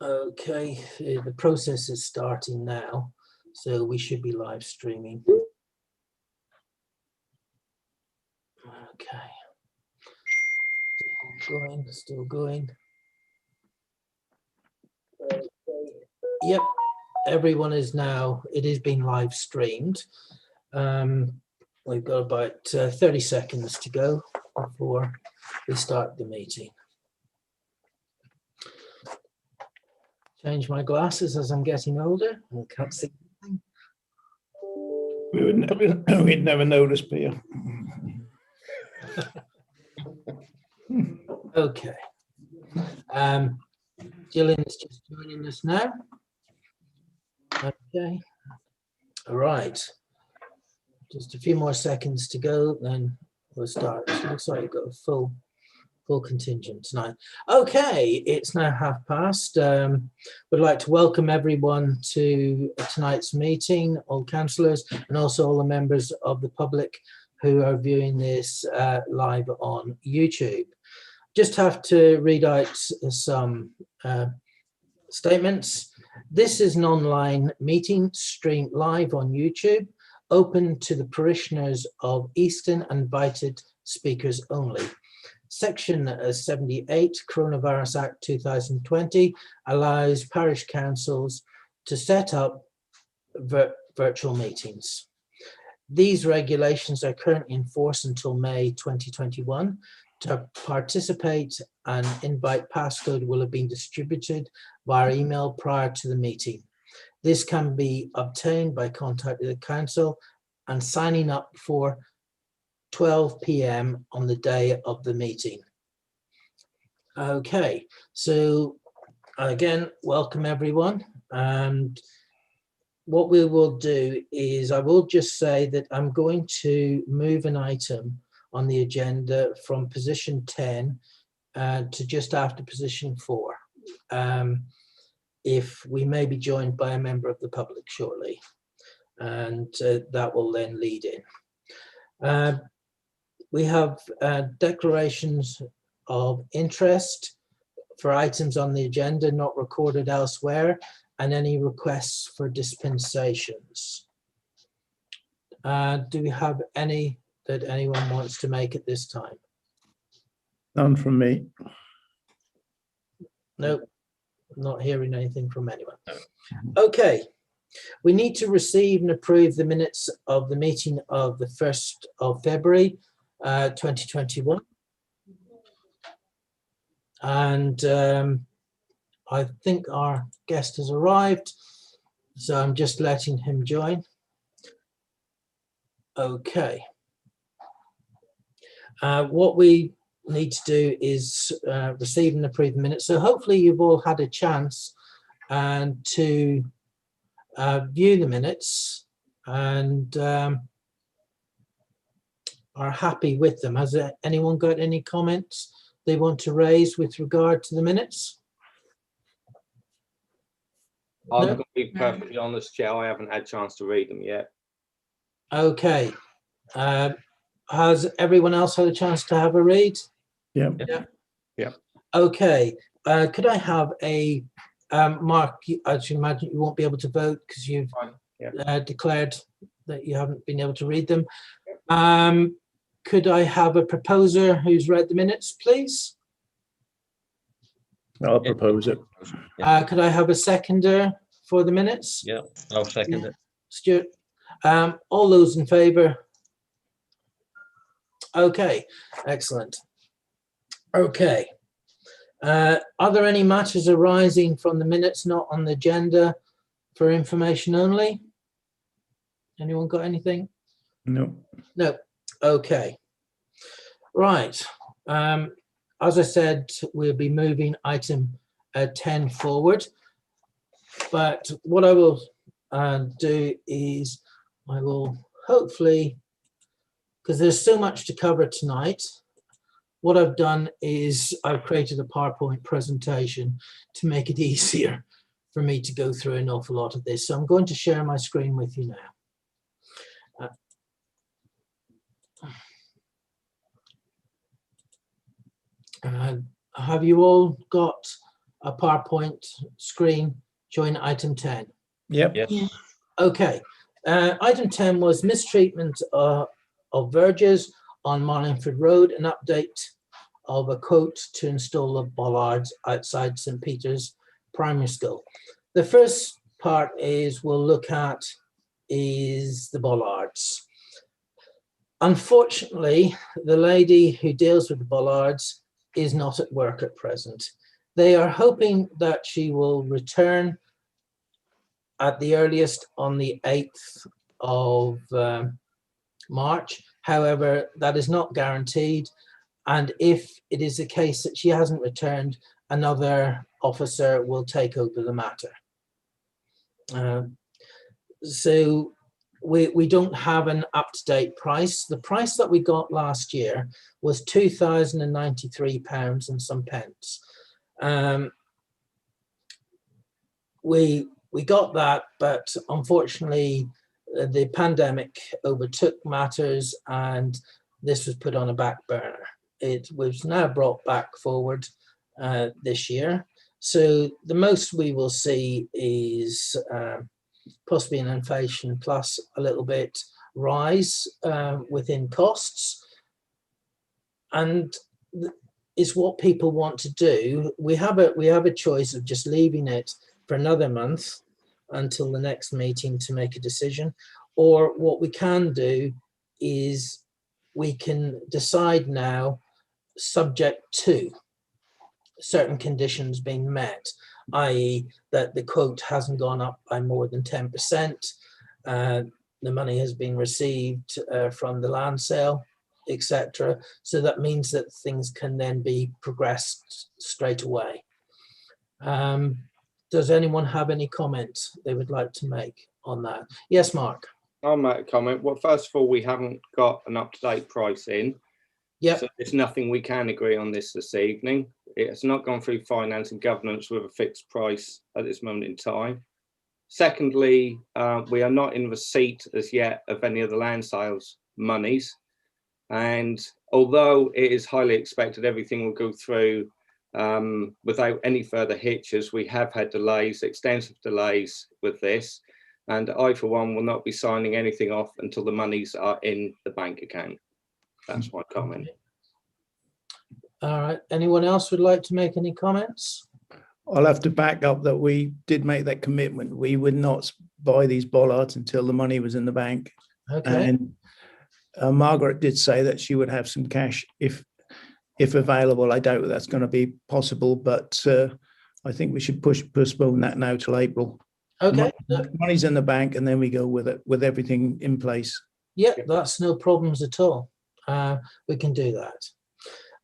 Okay, the process is starting now, so we should be live streaming. Okay, still going. Okay. Yep, everyone is now, it is being live streamed. We've got about 30 seconds to go before we start the meeting. Change my glasses as I'm getting older. I can't see anything. We'd never notice, Peter. Okay. Gillian's just joining us now. Okay. All right. Just a few more seconds to go, then we'll start. Looks like we've got a full contingent tonight. Okay, it's now past. Would like to welcome everyone to tonight's meeting, all councillors and also all the members of the public who are viewing this live on YouTube. Just have to read out some statements. This is an online meeting streamed live on YouTube, open to the parishioners of Easton and invited speakers only. Section 78, Coronavirus Act 2020, allows parish councils to set up virtual meetings. These regulations are currently in force until May 2021. To participate, an invite passcode will have been distributed via email prior to the meeting. This can be obtained by contacting the council and signing up for 12 p.m. on the day of the meeting. Okay, so again, welcome everyone. And what we will do is I will just say that I'm going to move an item on the agenda from position 10 to just after position 4. If we may be joined by a member of the public shortly, and that will then lead in. We have declarations of interest for items on the agenda not recorded elsewhere, and any requests for dispensations. Do we have any that anyone wants to make at this time? None from me. Nope, not hearing anything from anyone. Okay, we need to receive and approve the minutes of the meeting of the 1st of February 2021. And I think our guest has arrived, so I'm just letting him join. Okay. What we need to do is receive and approve the minutes. So hopefully you've all had a chance to view the minutes and are happy with them. Has anyone got any comments they want to raise with regard to the minutes? I'm going to be perfectly honest, Chair, I haven't had a chance to read them yet. Okay. Has everyone else had a chance to have a read? Yeah. Yeah. Okay. Could I have a Mark? I should imagine you won't be able to vote because you've declared that you haven't been able to read them. Could I have a proposer who's read the minutes, please? I'll propose it. Could I have a seconder for the minutes? Yeah, I'll second it. Stuart. All those in favour? Okay, excellent. Okay. Are there any matters arising from the minutes not on the agenda for information only? Anyone got anything? No. No. Okay. Right. As I said, we'll be moving item 10 forward. But what I will do is I will hopefully, because there's so much to cover tonight, what I've done is I've created a PowerPoint presentation to make it easier for me to go through an awful lot of this. So I'm going to share my screen with you now. Have you all got a PowerPoint screen showing item 10? Yep. Yes. Okay. Item 10 was mistreatment of verges on Marlingford Road, an update of a quote to install the bollards outside St. Peter's Primary School. The first part we'll look at is the bollards. Unfortunately, the lady who deals with the bollards is not at work at present. They are hoping that she will return at the earliest on the 8th of March. However, that is not guaranteed. And if it is the case that she hasn't returned, another officer will take over the matter. So we don't have an up-to-date price. The price that we got last year was £2,093 and some pence. We got that, but unfortunately the pandemic overtook matters and this was put on a back burner. It was now brought back forward this year. So the most we will see is possibly an inflation plus a little bit rise within costs. And is what people want to do. We have a choice of just leaving it for another month until the next meeting to make a decision, or what we can do is we can decide now subject to certain conditions being met, i.e. that the quote hasn't gone up by more than 10%, the money has been received from the land sale, etc. So that means that things can then be progressed straight away. Does anyone have any comments they would like to make on that? Yes, Mark. I'll make a comment. Well, first of all, we haven't got an up-to-date price in. Yep. So there's nothing we can agree on this evening. It's not gone through finance and governance with a fixed price at this moment in time. Secondly, we are not in receipt as yet of any of the land sales monies. And although it is highly expected everything will go through without any further hitches, we have had delays, extensive delays with this. And I, for one, will not be signing anything off until the monies are in the bank account. That's my comment. All right. Anyone else would like to make any comments? I'll have to back up that we did make that commitment. We would not buy these bollards until the money was in the bank. Okay. And Margaret did say that she would have some cash if available. I doubt that's going to be possible, but I think we should postpone that now till April. Okay. Money's in the bank, and then we go with it with everything in place. Yeah, that's no problems at all. We can do that.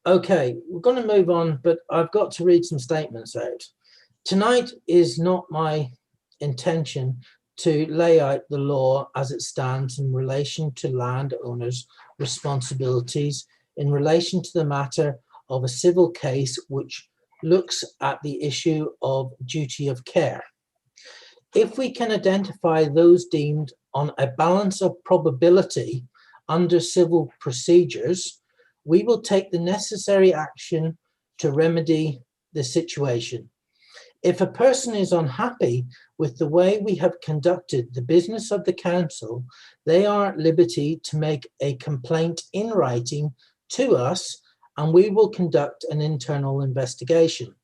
Okay, we're going to move on, but I've got to read some statements out. Tonight is not my intention to lay out the law as it stands in relation to landowners' responsibilities in relation to the matter of a civil case which looks at the issue of duty of care. If we can identify those deemed on a balance of probability under civil procedures, we will take the necessary action to remedy the situation. If a person is unhappy with the way we have conducted the business of the council, they are at liberty to make a complaint in writing to us, and we will conduct an internal investigation,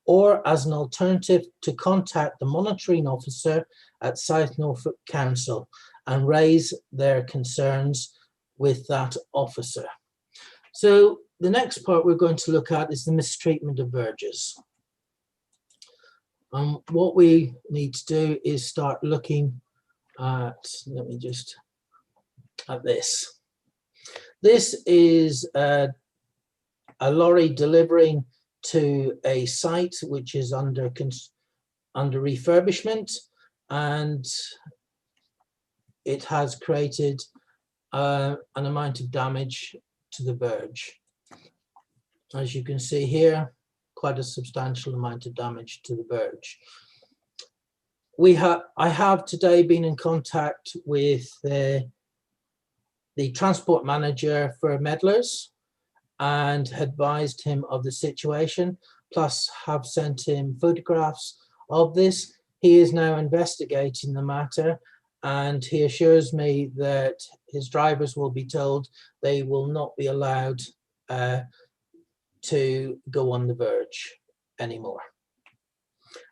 or as an alternative to contact the monitoring officer at South Norfolk Council and raise their concerns with that officer. So the next part we're going to look at is the mistreatment of verges. What we need to do is start looking at, let me just, at this. This is a lorry delivering to a site which is under refurbishment, and it has created an amount of damage to the verge. As you can see here, quite a substantial amount of damage to the verge. I have today been in contact with the transport manager for Medlars and advised him of the situation. plus have sent him photographs of this. He is now investigating the matter, and he assures me that his drivers will be told they will not be allowed to go on the verge anymore.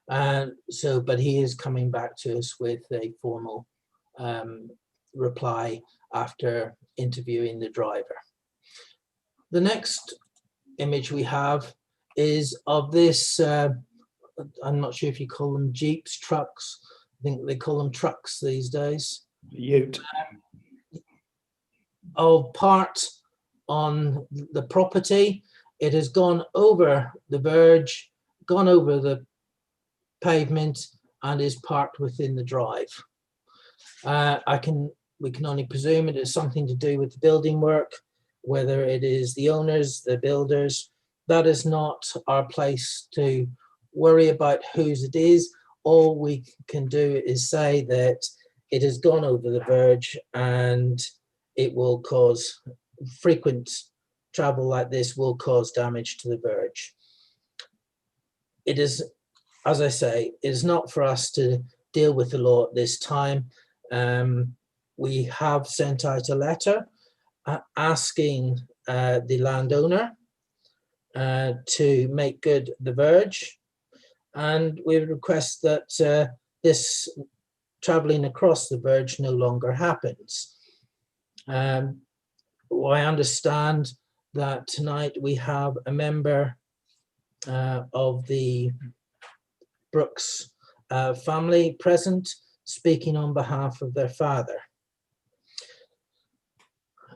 But he is coming back to us with a formal reply after interviewing the driver. The next image we have is of this, I'm not sure if you call them Jeeps, trucks. I think they call them trucks these days. Ute. Of part on the property. It has gone over the verge, gone over the pavement, and is parked within the drive. We can only presume it is something to do with the building work, whether it is the owners, the builders. That is not our place to worry about whose it is. All we can do is say that it has gone over the verge, and it will cause frequent travel like this will cause damage to the verge. It is, as I say, it is not for us to deal with the law at this time. We have sent out a letter asking the landowner to make good the verge, and we request that this traveling across the verge no longer happens. I understand that tonight we have a member of the Brooks family present, speaking on behalf of their father.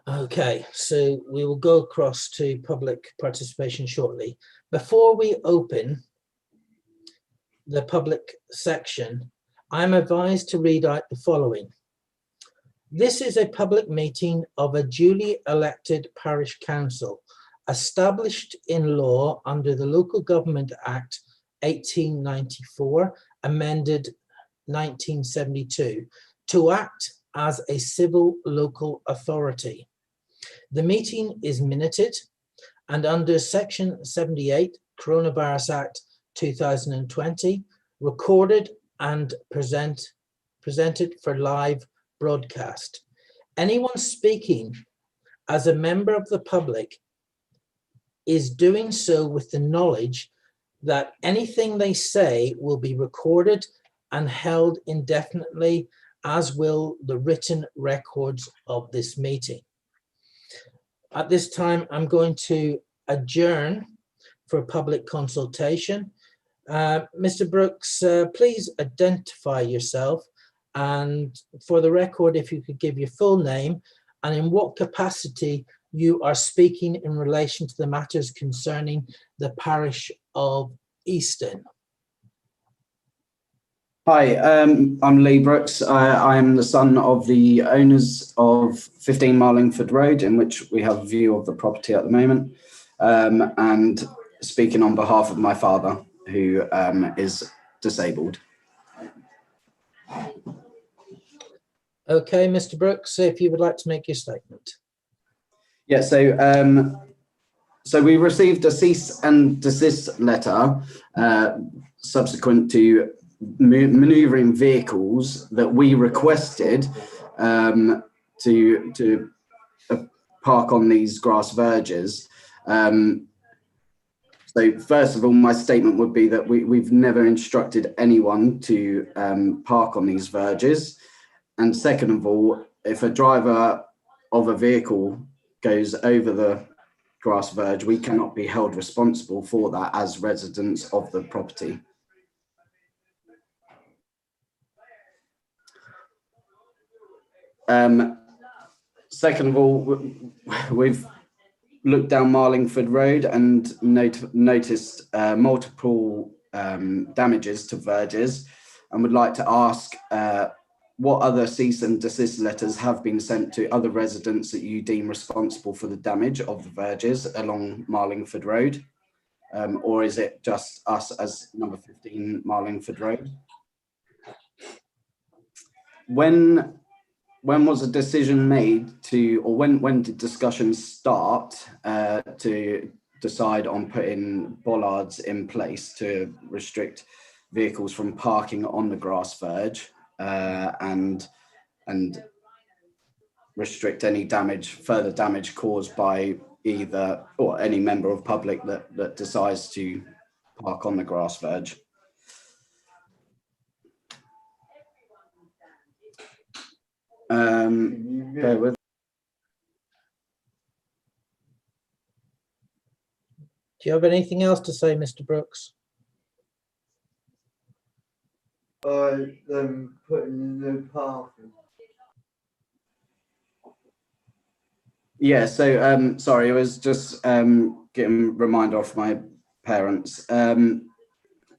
Okay, so we will go across to public participation shortly. Before we open the public section, I'm advised to read out the following. This is a public meeting of a duly elected parish council, established in law under the Local Government Act 1894, amended 1972, to act as a civil local authority. The meeting is minuted, and under Section 78, Coronavirus Act 2020, recorded and presented for live broadcast. Anyone speaking as a member of the public is doing so with the knowledge that anything they say will be recorded and held indefinitely, as will the written records of this meeting. At this time, I'm going to adjourn for public consultation. Mr. Brooks, please identify yourself, and for the record, if you could give your full name and in what capacity you are speaking in relation to the matters concerning the parish of Easton. Hi, I'm Lee Brooks. I am the son of the owners of 15 Marlingford Road, in which we have a view of the property at the moment, and speaking on behalf of my father, who is disabled. Okay, Mr. Brooks, if you would like to make your statement. Yeah, so we received a cease and desist letter subsequent to manoeuvring vehicles that we requested to park on these grass verges. So first of all, my statement would be that we've never instructed anyone to park on these verges. And second of all, if a driver of a vehicle goes over the grass verge, we cannot be held responsible for that as residents of the property. Second of all, we've looked down Marlingford Road and noticed multiple damages to verges, and would like to ask what other cease and desist letters have been sent to other residents that you deem responsible for the damage of the verges along Marlingford Road, or is it just us as number 15 Marlingford Road? When was a decision made to, or when did discussions start to decide on putting bollards in place to restrict vehicles from parking on the grass verge, and restrict any further damage caused by either or any member of public that decides to park on the grass verge. Bear with. Do you have anything else to say, Mr. Brooks? Putting the parking. Yeah, so sorry, it was just getting a reminder off my parents.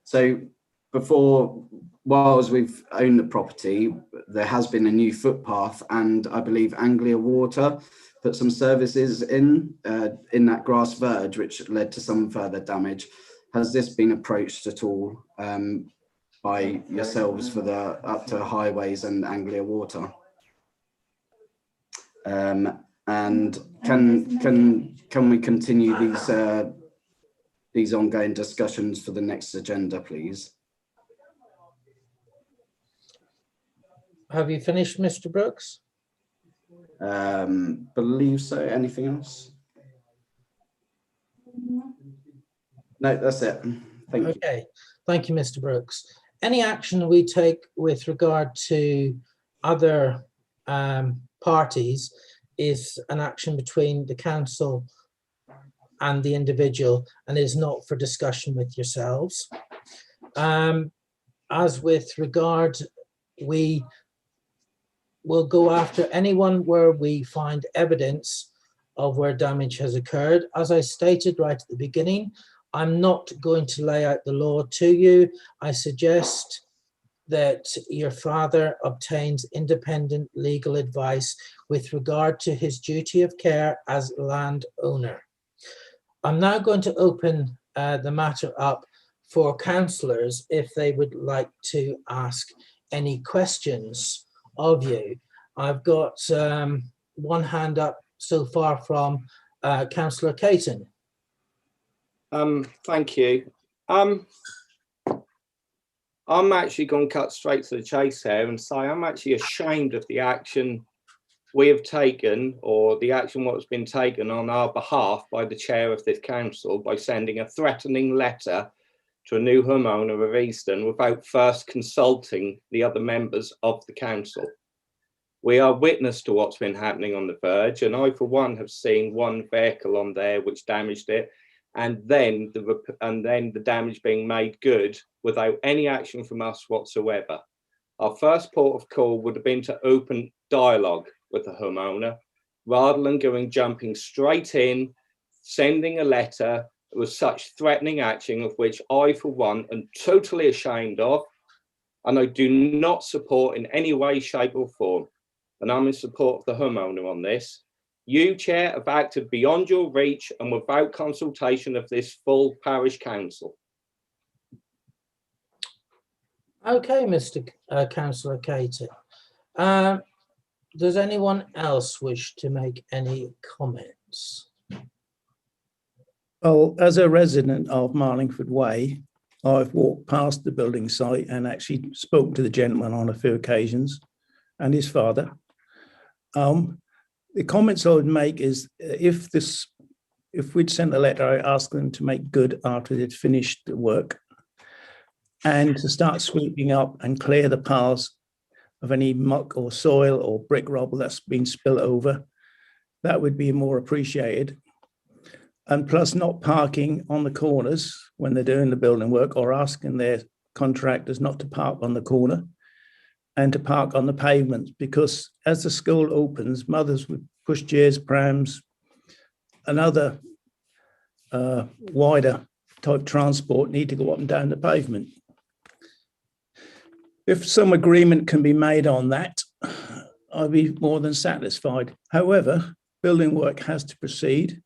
So whilst we've owned the property, there has been a new footpath, and I believe Anglia Water put some services in that grass verge, which led to some further damage. Has this been approached at all by yourselves for the up to highways and Anglia Water? And can we continue these ongoing discussions for the next agenda, please? Have you finished, Mr. Brooks? Believe so. Anything else? No, that's it. Thank you. Okay, thank you, Mr. Brooks. Any action we take with regard to other parties is an action between the council and the individual, and is not for discussion with yourselves. As with regard, we will go after anyone where we find evidence of where damage has occurred. As I stated right at the beginning, I'm not going to lay out the law to you. I suggest that your father obtains independent legal advice with regard to his duty of care as landowner. I'm now going to open the matter up for councillors if they would like to ask any questions of you. I've got one hand up so far from Councillor Caton. Thank you. I'm actually going to cut straight to the chase here and say I'm actually ashamed of the action we have taken, or the action what's been taken on our behalf by the chair of this council, by sending a threatening letter to a new homeowner of Easton without first consulting the other members of the council. We are witness to what's been happening on the verge, and I, for one, have seen one vehicle on there which damaged it, and then the damage being made good without any action from us whatsoever. Our first port of call would have been to open dialogue with the homeowner, rather than jumping straight in, sending a letter with such threatening action, of which I, for one, am totally ashamed of, and I do not support in any way, shape or form. And I'm in support of the homeowner on this. You, Chair, have acted beyond your reach and without consultation of this full parish council. Okay, Mr. Councillor Caton. Does anyone else wish to make any comments? Well, as a resident of Marlingford Way, I've walked past the building site and actually spoken to the gentleman on a few occasions and his father. The comments I would make is if we'd sent a letter, I asked them to make good after they'd finished the work and to start sweeping up and clear the paths of any muck or soil or brick rubble that's been spilled over. That would be more appreciated. And plus not parking on the corners when they're doing the building work, or asking their contractors not to park on the corner and to park on the pavements, because as the school opens, mothers with pushchairs, prams, and other wider type transport need to go up and down the pavement. If some agreement can be made on that, I'd be more than satisfied. However, building work has to proceed.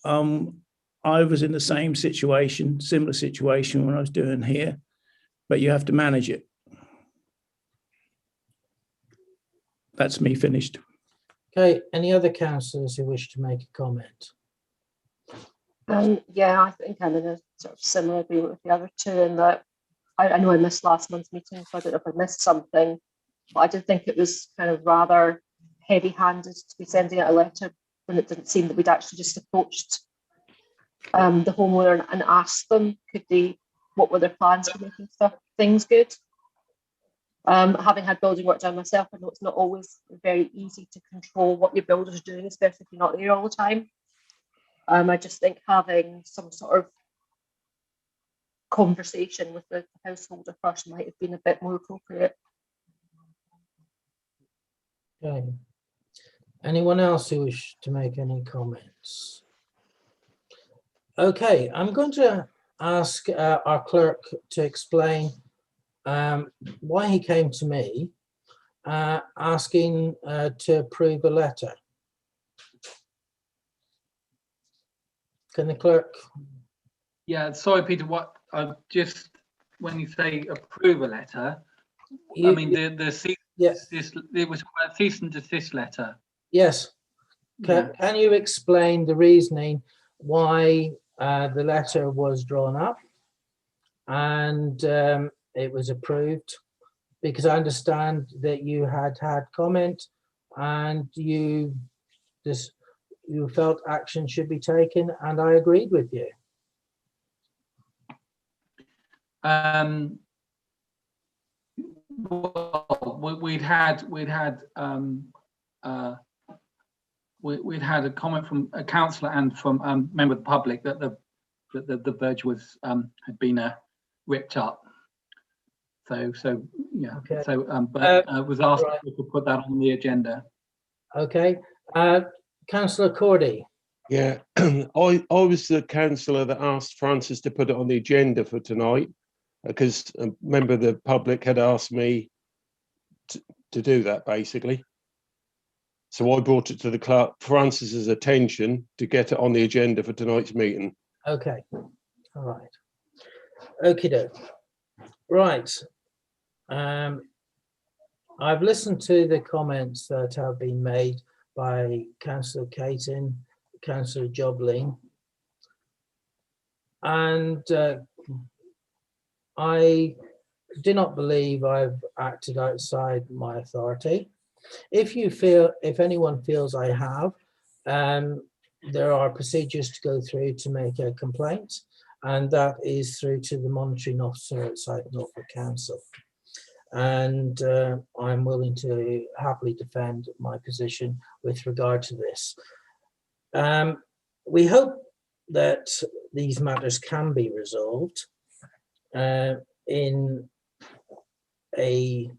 I was in the same situation, similar situation when I was doing here, but you have to manage it. That's me finished. Okay, any other councillors who wish to make a comment? Yeah, I think I'm in a sort of similar agreement with the other two in that I know I missed last month's meeting, so I don't know if I missed something, but I did think it was kind of rather heavy-handed to be sending out a letter when it didn't seem that we'd actually just approached the homeowner and asked them what were their plans for making things good. Having had building work done myself, I know it's not always very easy to control what your builder's doing, especially if you're not there all the time. I just think having some sort of conversation with the householder first might have been a bit more appropriate. Okay. Anyone else who wish to make any comments? Okay, I'm going to ask our clerk to explain why he came to me asking to approve a letter. Can the clerk? Yeah, sorry, Peter. What just when you say approve a letter, You, I mean the cease, yes. It was a cease and desist letter. Yes. Can you explain the reasoning why the letter was drawn up and it was approved? Because I understand that you had comment and you felt action should be taken, and I agreed with you. Well, we'd had a comment from a councillor and from a member of the public that the verge was had been ripped up. So yeah. Okay. So but was asked right. if we could put that on the agenda. Okay. Councillor Cordy. Yeah, I was the councillor that asked Francis to put it on the agenda for tonight because a member of the public had asked me to do that, basically. So I brought it to the clerk, Francis's attention to get it on the agenda for tonight's meeting. Okay. All right. Okie doke. Right. I've listened to the comments that have been made by Councillor Caton, Councillor Jobling, and I do not believe I've acted outside my authority. If anyone feels I have, there are procedures to go through to make a complaint, and that is through to the monitoring officer outside Norfolk Council. And I'm willing to happily defend my position with regard to this. We hope that these matters can be resolved in a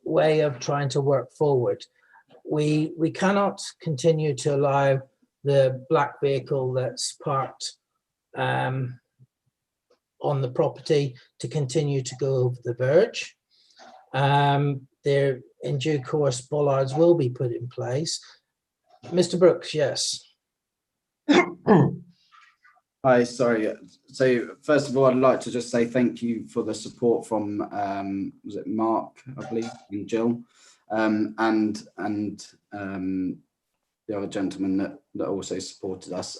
way of trying to work forward. We cannot continue to allow the black vehicle that's parked on the property to continue to go over the verge. There, in due course, bollards will be put in place. Mr. Brooks, yes. Hi, sorry. So first of all, I'd like to just say thank you for the support from was it Mark, I believe, and Jill, and the other gentleman that also supported us.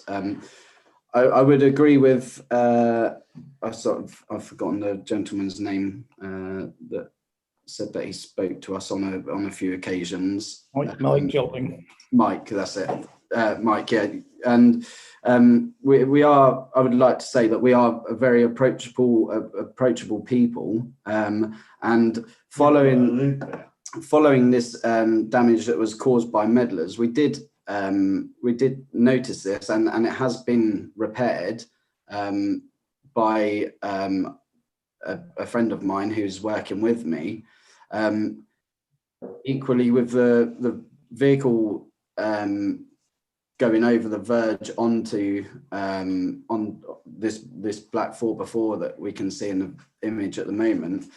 I would agree with I've forgotten the gentleman's name that said that he spoke to us on a few occasions. Mike Jobling. Mike, that's it. Mike, yeah, and we are. I would like to say that we are a very approachable people, and following this damage that was caused by meddlers, we did notice this, and it has been repaired by a friend of mine who's working with me. Equally, with the vehicle going over the verge onto on this black 4x4 that we can see in the image at the moment.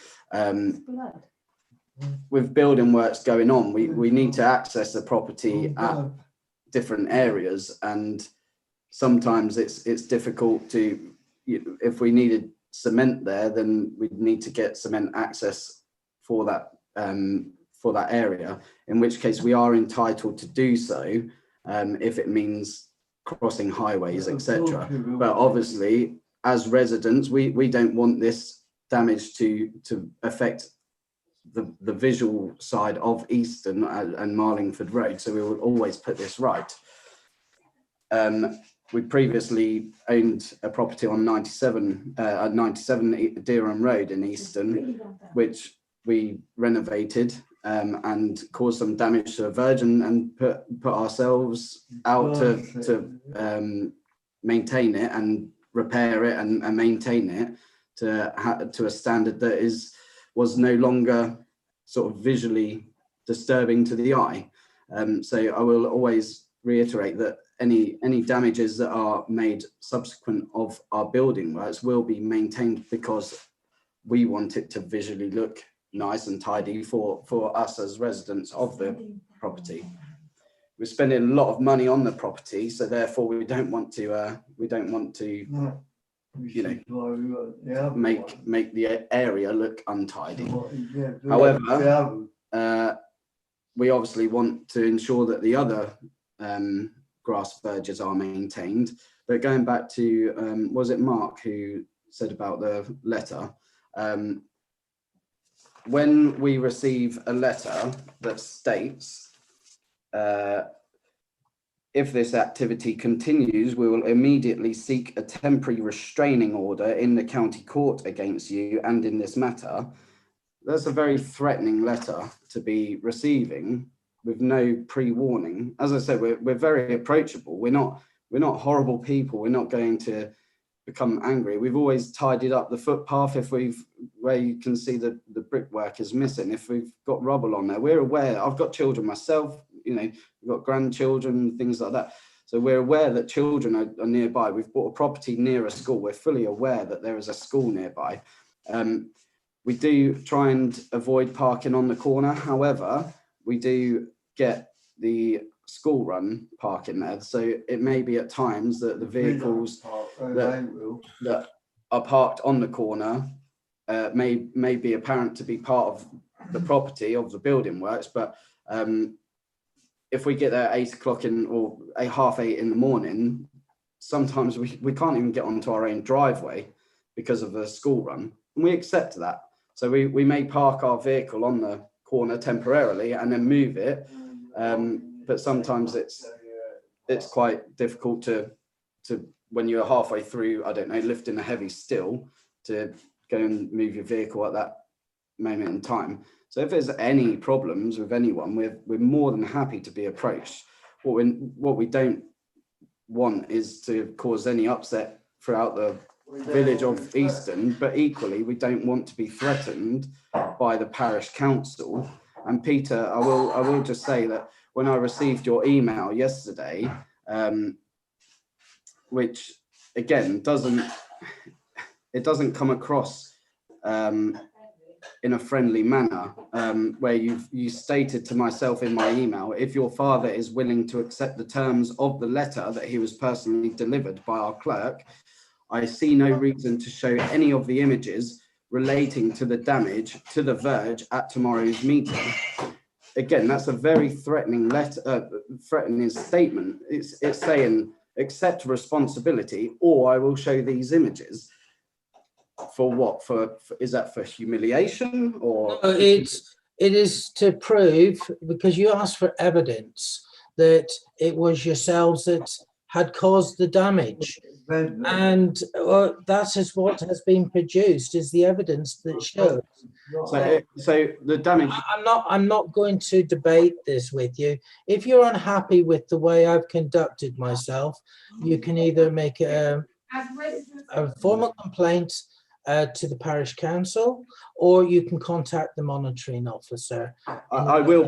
With building works going on, we need to access the property at different areas, and sometimes it's difficult to, if we needed cement there, then we'd need to get cement access for that area, in which case we are entitled to do so, if it means crossing highways, etc. But obviously, as residents, we don't want this damage to affect the visual side of Easton and Marlingford Road, so we will always put this right. We previously owned a property on 97 Dereham Road in Easton, which we renovated and caused some damage to a verge and put ourselves out to maintain it and repair it and maintain it to a standard that was no longer sort of visually disturbing to the eye. So I will always reiterate that any damages that are made subsequent of our building works will be maintained because we want it to visually look nice and tidy for us as residents of the property. We're spending a lot of money on the property, so therefore we don't want to make the area look untidy. However, we obviously want to ensure that the other grass verges are maintained. But going back to was it Mark who said about the letter? When we receive a letter that states if this activity continues, we will immediately seek a temporary restraining order in the county court against you and in this matter. That's a very threatening letter to be receiving with no pre-warning. As I said, we're very approachable. We're not horrible people. We're not going to become angry. We've always tidied up the footpath where you can see the brickwork is missing. If we've got rubble on there, we're aware. I've got children myself, we've got grandchildren, things like that. So we're aware that children are nearby. We've bought a property near a school. We're fully aware that there is a school nearby. We do try and avoid parking on the corner. However, we do get the school run parking there. So it may be at times that the vehicles that are parked on the corner may be apparent to be part of the property of the building works. But if we get there at 8 o'clock or 8:30 in the morning, sometimes we can't even get onto our own driveway because of the school run. And we accept that. So we may park our vehicle on the corner temporarily and then move it. But sometimes it's quite difficult to when you're halfway through, I don't know, lifting a heavy still to go and move your vehicle at that moment in time. So if there's any problems with anyone, we're more than happy to be approached. What we don't want is to cause any upset throughout the village of Easton, but equally we don't want to be threatened by the parish council. And Peter, I will just say that when I received your email yesterday, which again doesn't come across in a friendly manner, where you stated to myself in my email, if your father is willing to accept the terms of the letter that he was personally delivered by our clerk, I see no reason to show any of the images relating to the damage to the verge at tomorrow's meeting. Again, that's a very threatening letter, threatening statement. It's saying accept responsibility, or I will show these images. For what? For is that for humiliation or? No, it is to prove, because you asked for evidence that it was yourselves that had caused the damage, and that is what has been produced, is the evidence that shows. So the damage. I'm not going to debate this with you. If you're unhappy with the way I've conducted myself, you can either make a formal complaint to the parish council, or you can contact the monitoring officer. I will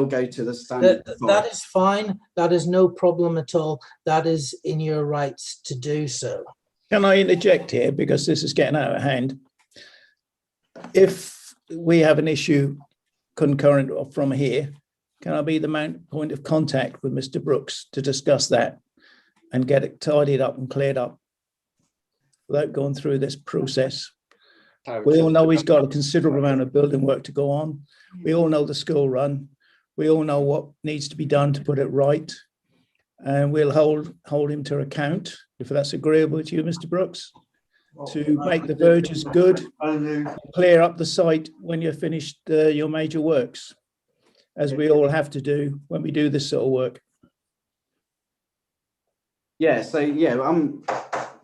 go to the standard. That is fine. That is no problem at all. That is in your rights to do so. Can I interject here, because this is getting out of hand? If we have an issue concurrent from here, can I be the point of contact with Mr. Brooks to discuss that and get it tidied up and cleared up without going through this process? We all know he's got a considerable amount of building work to go on. We all know the school run. We all know what needs to be done to put it right. and we'll hold him to account, if that's agreeable to you, Mr. Brooks, to make the verges good, clear up the site when you're finished your major works, as we all have to do when we do this sort of work. Yeah, so yeah,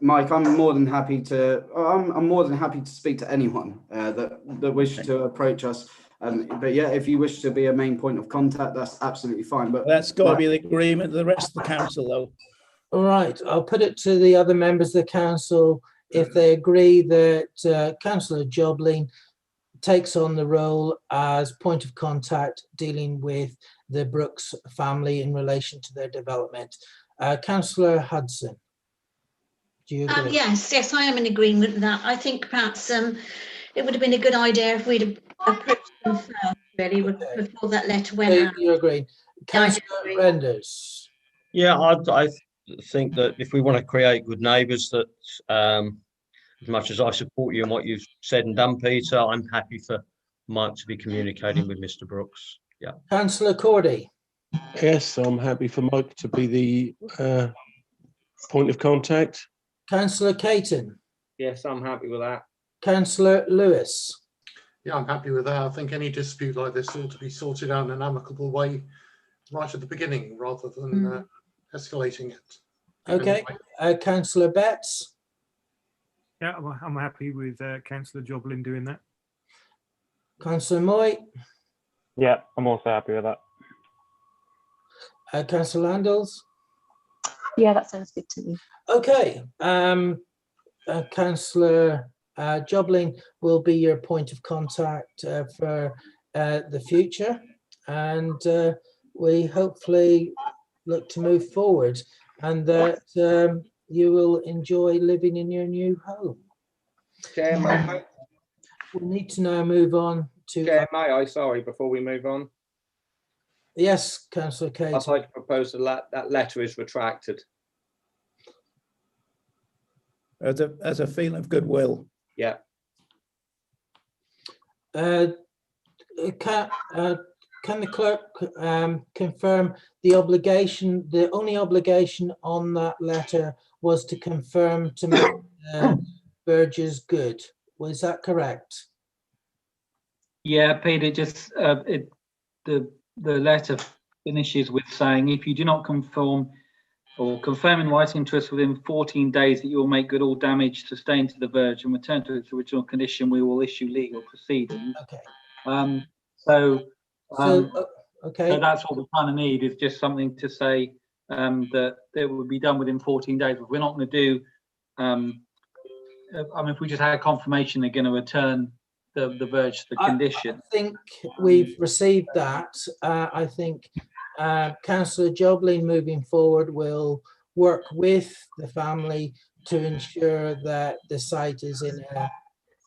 Mike, I'm more than happy to. I'm more than happy to speak to anyone that wish to approach us. But yeah, if you wish to be a main point of contact, that's absolutely fine. But That's got to be the agreement of the rest of the council, though. All right, I'll put it to the other members of the council if they agree that Councillor Jobling takes on the role as point of contact dealing with the Brooks family in relation to their development. Councillor Hudson, do you agree? Yes, I am in agreement with that. I think perhaps it would have been a good idea if we'd approached them first, really, before that letter went So out. you agree? Councillor Renders. Yeah, I think that if we want to create good neighbours, that as much as I support you and what you've said and done, Peter, I'm happy for Mike to be communicating with Mr. Brooks. Yeah. Councillor Cordy. Yes, I'm happy for Mike to be the point of contact. Councillor Caton. Yes, I'm happy with that. Councillor Lewis. Yeah, I'm happy with that. I think any dispute like this ought to be sorted out in an amicable way right at the beginning, rather than escalating it. Okay, Councillor Betts. Yeah, I'm happy with Councillor Jobling doing that. Councillor Moy. Yeah, I'm also happy with that. Councillor Landals. Yeah, that sounds good to me. Okay, Councillor Jobling will be your point of contact for the future, and we hopefully look to move forward, and that you will enjoy living in your new home. Chair, may I? We need to now move on to. Chair, may I? Sorry, before we move on. Yes, Councillor Kate. I'd like to propose that letter is retracted. As a feeling of goodwill. Yeah. Can the clerk confirm the obligation? The only obligation on that letter was to confirm to make verges good. Was that correct? Yeah, Peter, just the letter finishes with saying, if you do not conform or confirm in writing to us within 14 days that you will make good all damage sustained to the verge and return to its original condition, we will issue legal proceedings. Okay. So okay. So that's what we kind of need, is just something to say that it would be done within 14 days. But we're not going to do. I mean, if we just had confirmation they're going to return the verge to the condition. I think we've received that. I think Councillor Jobling moving forward will work with the family to ensure that the site is in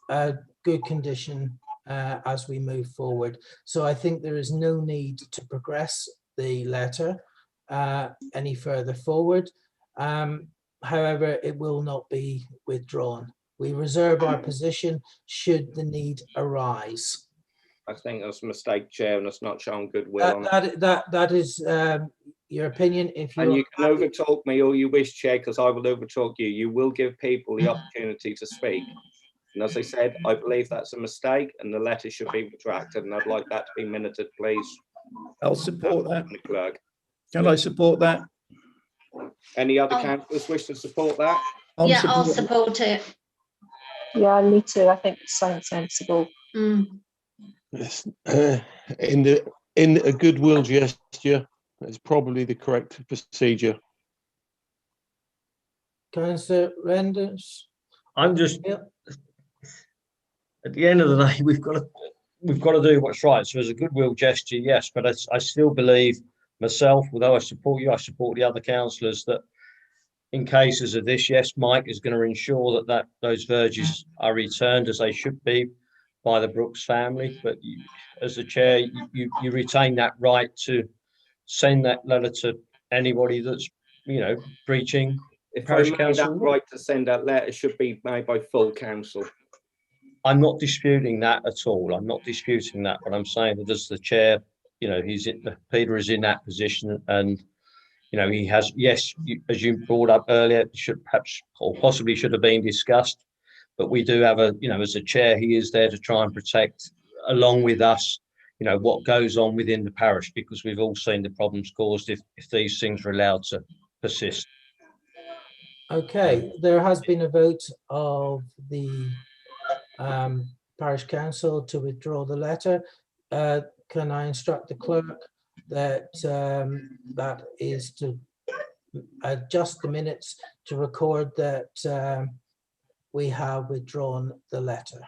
a good condition as we move forward. So I think there is no need to progress the letter any further forward. However, it will not be withdrawn. We reserve our position should the need arise. I think that's a mistake, Chair, and it's not shown goodwill. That is your opinion. If you and you can overtalk me all you wish, Chair, because I will overtalk you. You will give people the opportunity to speak. And as I said, I believe that's a mistake, and the letter should be retracted. And I'd like that to be minuted, please. I'll support that. Clerk. Can I support that? Any other councillors wish to support that? I'll support it. Yeah, me too. I think it sounds sensible. Yes. In a goodwill gesture, it's probably the correct procedure. Councillor Renders. I'm just at the end of the day, we've got to do what's right. So as a goodwill gesture, yes, but I still believe myself, although I support you, I support the other councillors, that in cases of this, yes, Mike is going to ensure that those verges are returned as they should be by the Brooks family. But you, as the chair, you retain that right to send that letter to anybody that's, breaching. If Parish I Council that right to send that letter should be made by full council. I'm not disputing that at all. I'm not disputing that, but I'm saying that as the chair, Peter is in that position, and You know, he has, yes, as you brought up earlier, should perhaps or possibly should have been discussed. But we do have a, you know, as a chair, he is there to try and protect, along with us, you know, what goes on within the parish, because we've all seen the problems caused if these things are allowed to persist. Okay, there has been a vote of the Parish Council to withdraw the letter. Can I instruct the clerk that that is to adjust the minutes to record that we have withdrawn the letter?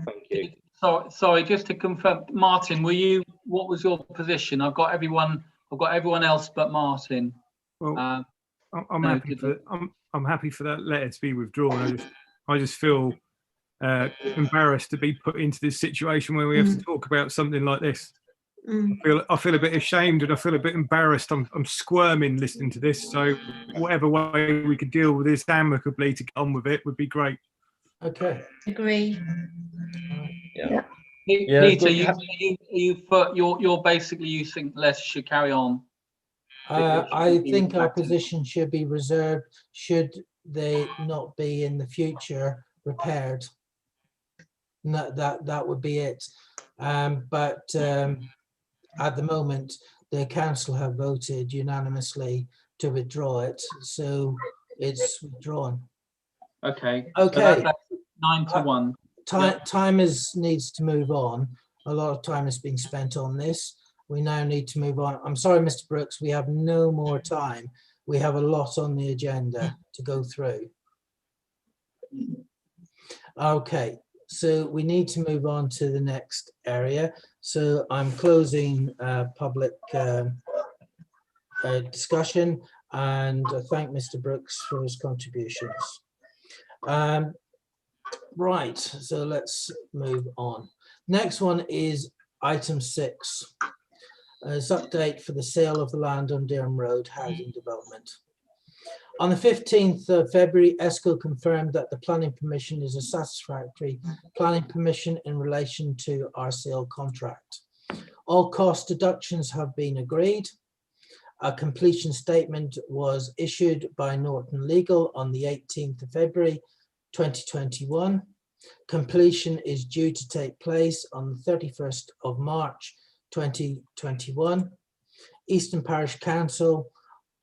Thank you. So, sorry, just to confirm, Martin, what was your position? I've got everyone else but Martin. Well, I'm happy for that letter to be withdrawn. I just feel embarrassed to be put into this situation where we have to talk about something like this. I feel a bit ashamed and I feel a bit embarrassed. I'm squirming listening to this. So whatever way we could deal with this amicably to get on with it would be great. Okay. Agree. Yeah. Peter, you're basically, you think less should carry on? I think our position should be reserved should they not be in the future repaired. No, that would be it. But at the moment, the council have voted unanimously to withdraw it, so it's withdrawn. Okay. Okay. So that's 9-1. Time needs to move on. A lot of time has been spent on this. We now need to move on. I'm sorry, Mr. Brooks, we have no more time. We have a lot on the agenda to go through. Okay, so we need to move on to the next area. So I'm closing public discussion, and I thank Mr. Brooks for his contributions. Right, so let's move on. Next one is item 6. As update for the sale of the land on Durham Road housing development. On the 15th of February, ESCO confirmed that the planning permission is a satisfactory planning permission in relation to our sale contract. All cost deductions have been agreed. A completion statement was issued by Norton Legal on the 18th of February 2021. Completion is due to take place on the 31st of March 2021. Easton Parish Council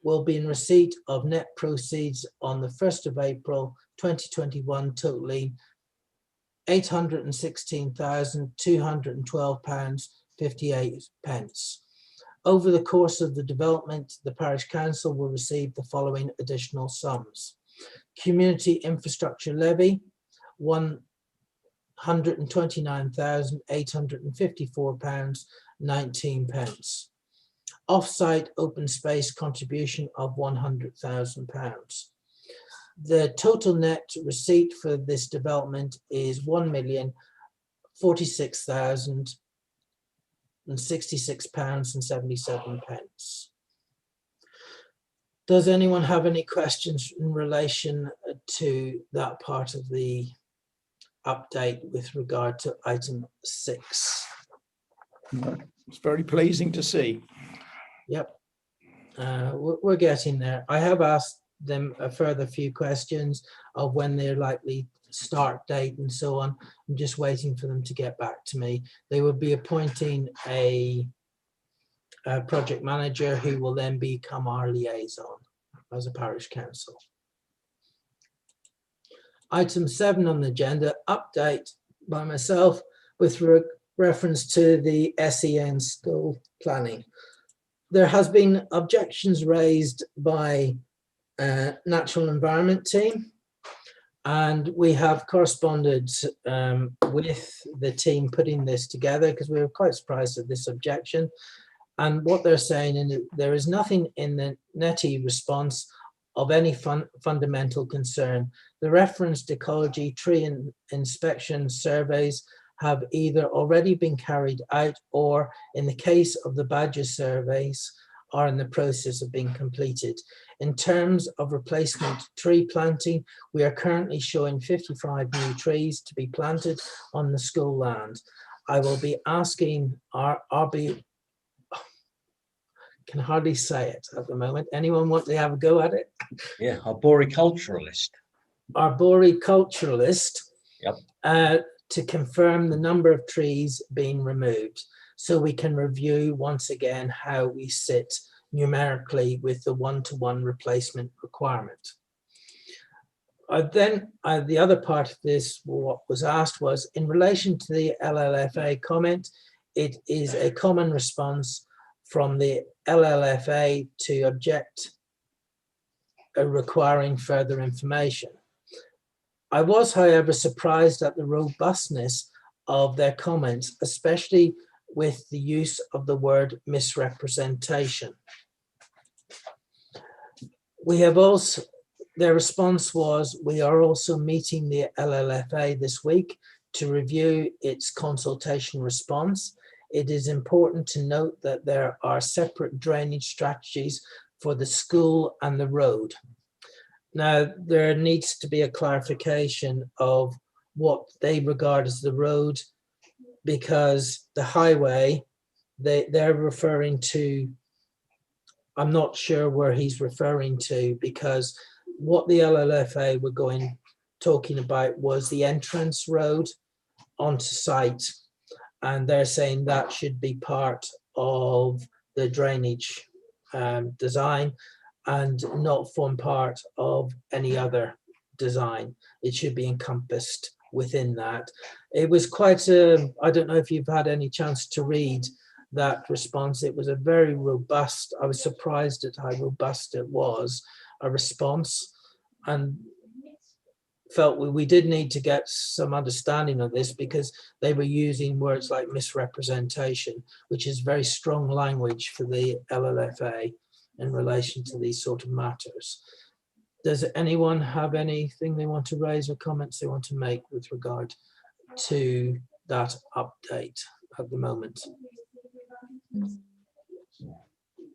will be in receipt of net proceeds on the 1st of April 2021, totaling £816,212.58. Over the course of the development, the Parish Council will receive the following additional sums. Community Infrastructure Levy, £129,854.19. Off-site open space contribution of £100,000. The total net receipt for this development is £1,046,066.77. Does anyone have any questions in relation to that part of the update with regard to item 6? It's very pleasing to see. Yep, we're getting there. I have asked them a further few questions of when they're likely start date and so on. I'm just waiting for them to get back to me. They will be appointing a project manager who will then become our liaison as a parish council. Item 7 on the agenda, update by myself with reference to the SEN school planning. There has been objections raised by Natural Environment team, and we have corresponded with the team putting this together because we were quite surprised at this objection. And what they're saying, and there is nothing in the NETI response of any fundamental concern. The referenced ecology, tree and inspection surveys have either already been carried out or, in the case of the Badger surveys, are in the process of being completed. In terms of replacement tree planting, we are currently showing 55 new trees to be planted on the school land. I will be asking can hardly say it at the moment. Anyone want to have a go at it? Yeah, arboriculturalist. Arboriculturalist. Yep. To confirm the number of trees being removed, so we can review once again how we sit numerically with the one-to-one replacement requirement. The other part of this, what was asked was in relation to the LLFA comment. It is a common response from the LLFA to object requiring further information. I was, however, surprised at the robustness of their comments, especially with the use of the word misrepresentation. We have also, their response was, we are also meeting the LLFA this week to review its consultation response. It is important to note that there are separate drainage strategies for the school and the road. Now, there needs to be a clarification of what they regard as the road, because the highway, they're referring to, I'm not sure where he's referring to, because what the LLFA were talking about was the entrance road onto site, and they're saying that should be part of the drainage design and not form part of any other design. It should be encompassed within that. It was quite I don't know if you've had any chance to read that response. It was a very robust, I was surprised at how robust it was, a response, and felt we did need to get some understanding of this, because they were using words like misrepresentation, which is very strong language for the LLFA in relation to these sort of matters. Does anyone have anything they want to raise or comments they want to make with regard to that update at the moment?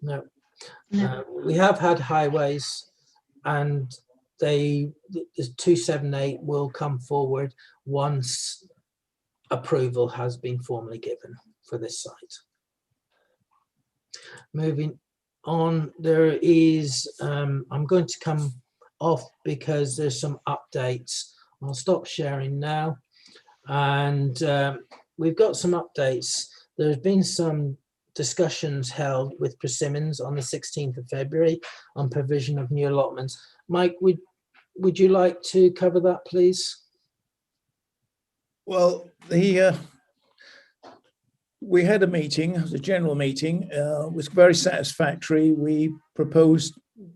No. We have had highways, and the 278 will come forward once approval has been formally given for this site. Moving on, there is, I'm going to come off because there's some updates. I'll stop sharing now. And we've got some updates. There's been some discussions held with Persimmons on the 16th of February on provision of new allotments. Mike, would you like to cover that, please? Well, we had a meeting, a general meeting, was very satisfactory. We proposed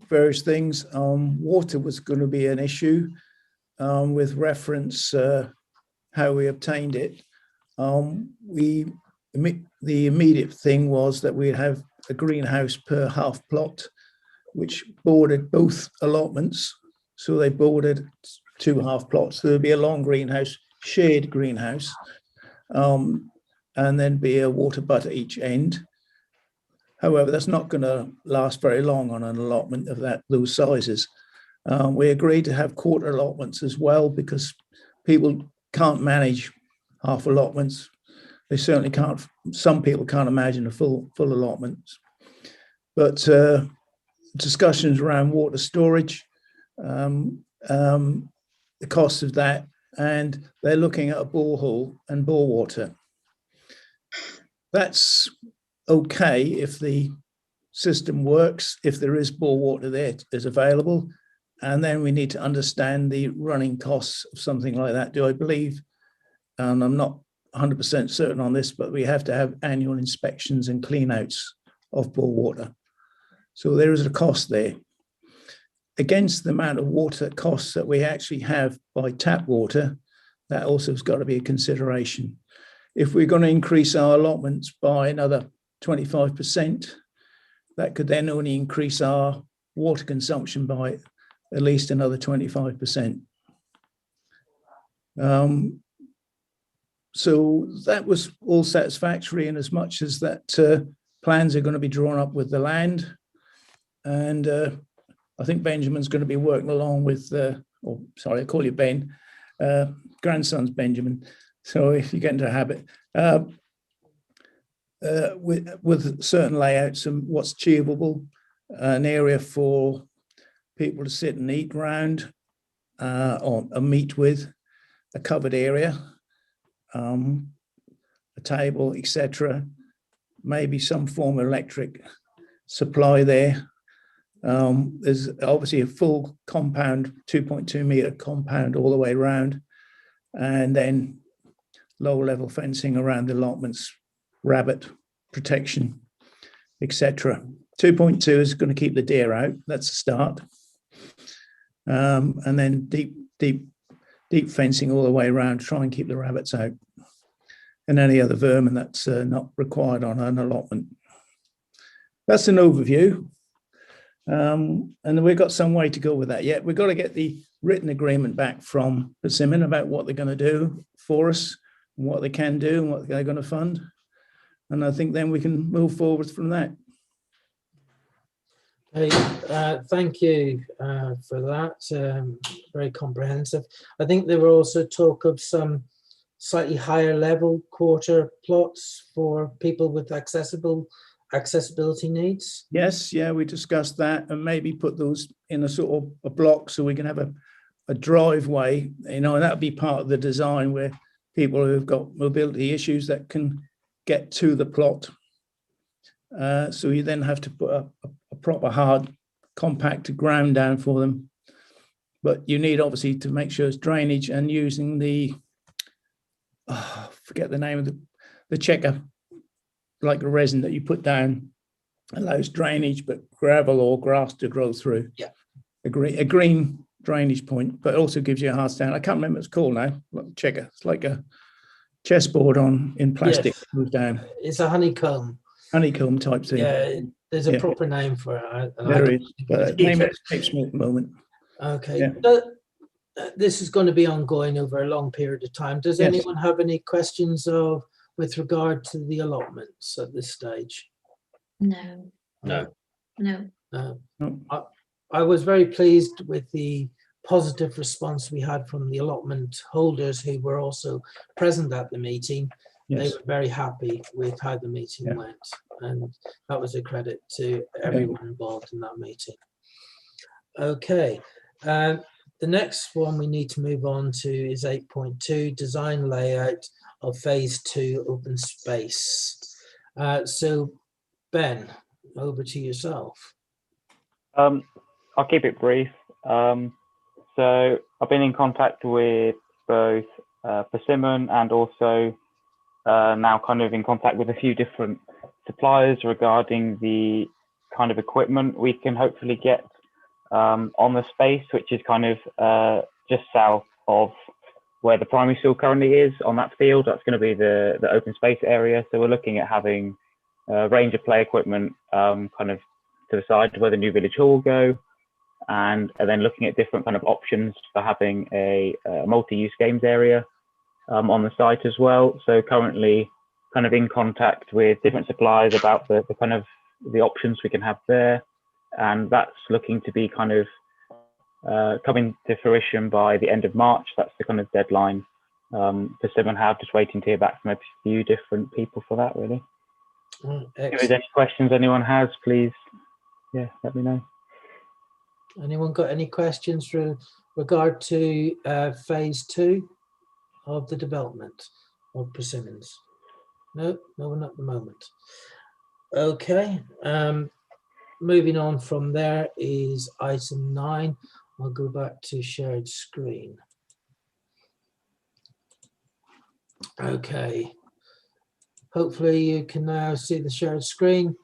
various things. Water was going to be an issue with reference how we obtained it. The immediate thing was that we'd have a greenhouse per half plot, which bordered both allotments. So they bordered 2 half plots. So there'd be a long greenhouse, shared greenhouse, and then be a water butt at each end. However, that's not going to last very long on an allotment of those sizes. We agreed to have quarter allotments as well, because people can't manage half allotments. They certainly can't, some people can't imagine a full allotment. But discussions around water storage, the cost of that, and they're looking at a borehole and bore water. That's okay if the system works, if there is bore water there is available, and then we need to understand the running costs of something like that. Do I believe, and I'm not 100% certain on this, but we have to have annual inspections and cleanouts of bore water. So there is a cost there. Against the amount of water costs that we actually have by tap water, that also has got to be a consideration. If we're going to increase our allotments by another 25%, that could then only increase our water consumption by at least another 25%. So that was all satisfactory, in as much as that plans are going to be drawn up with the land. And I think Benjamin's going to be working along with, or sorry, I call you Ben, grandson's Benjamin. So if you get into a habit, with certain layouts and what's achievable, an area for people to sit and eat round or meet with, a covered area, a table, etc. Maybe some form of electric supply there. There's obviously a full compound, 2.2 meter compound all the way around, and then low level fencing around the allotments, rabbit protection, etc. 2.2 is going to keep the deer out. That's a start. And then deep fencing all the way around, try and keep the rabbits out and any other vermin that's not required on an allotment. That's an overview. And we've got some way to go with that yet. We've got to get the written agreement back from Persimmon about what they're going to do for us, and what they can do and what they're going to fund. And I think then we can move forward from that. Hey, thank you for that. Very comprehensive. I think there were also talk of some slightly higher level quarter plots for people with accessibility needs. Yes, yeah, we discussed that, and maybe put those in a sort of a block so we can have a driveway, you know, and that'd be part of the design where people who've got mobility issues that can get to the plot. So you then have to put a proper hard compacted ground down for them, but you need obviously to make sure it's drainage, and using the forget the name of the checker, like a resin that you put down, allows drainage but gravel or grass to grow through. Yeah, a green drainage point, but also gives you a hard stand. I can't remember what it's called now. Checker. It's like a chessboard in plastic. Yes. Goes down. It's a honeycomb Type thing. Yeah, there's a proper name for it. There is, but name escapes me at the moment. Okay. Yeah. This is going to be ongoing over a long period of time. Does anyone have any questions with regard to the allotments at this stage? No. I was very pleased with the positive response we had from the allotment holders who were also present at the meeting. Yes. They were very happy with how the meeting went, and that was a credit to everyone involved in that meeting. Okay, the next one we need to move on to is 8.2, design layout of phase 2 open space. So Ben, over to yourself. I'll keep it brief. So I've been in contact with both Persimmon and also now kind of in contact with a few different suppliers regarding the kind of equipment we can hopefully get on the space, which is kind of just south of where the primary school currently is on that field. That's going to be the open space area. So we're looking at having a range of play equipment kind of to the side where the new village hall will go, and then looking at different kind of options for having a multi-use games area on the site as well. So currently kind of in contact with different suppliers about the kind of the options we can have there, and that's looking to be kind of coming to fruition by the end of March. That's the kind of deadline Persimmon have, just waiting to hear back from a few different people for that, really. If there's any questions anyone has, please, let me know. Anyone got any questions with regard to phase 2 of the development of Persimmons? No one at the moment. Okay, moving on from there is item 9. I'll go back to shared screen. Okay, hopefully you can now see the shared screen.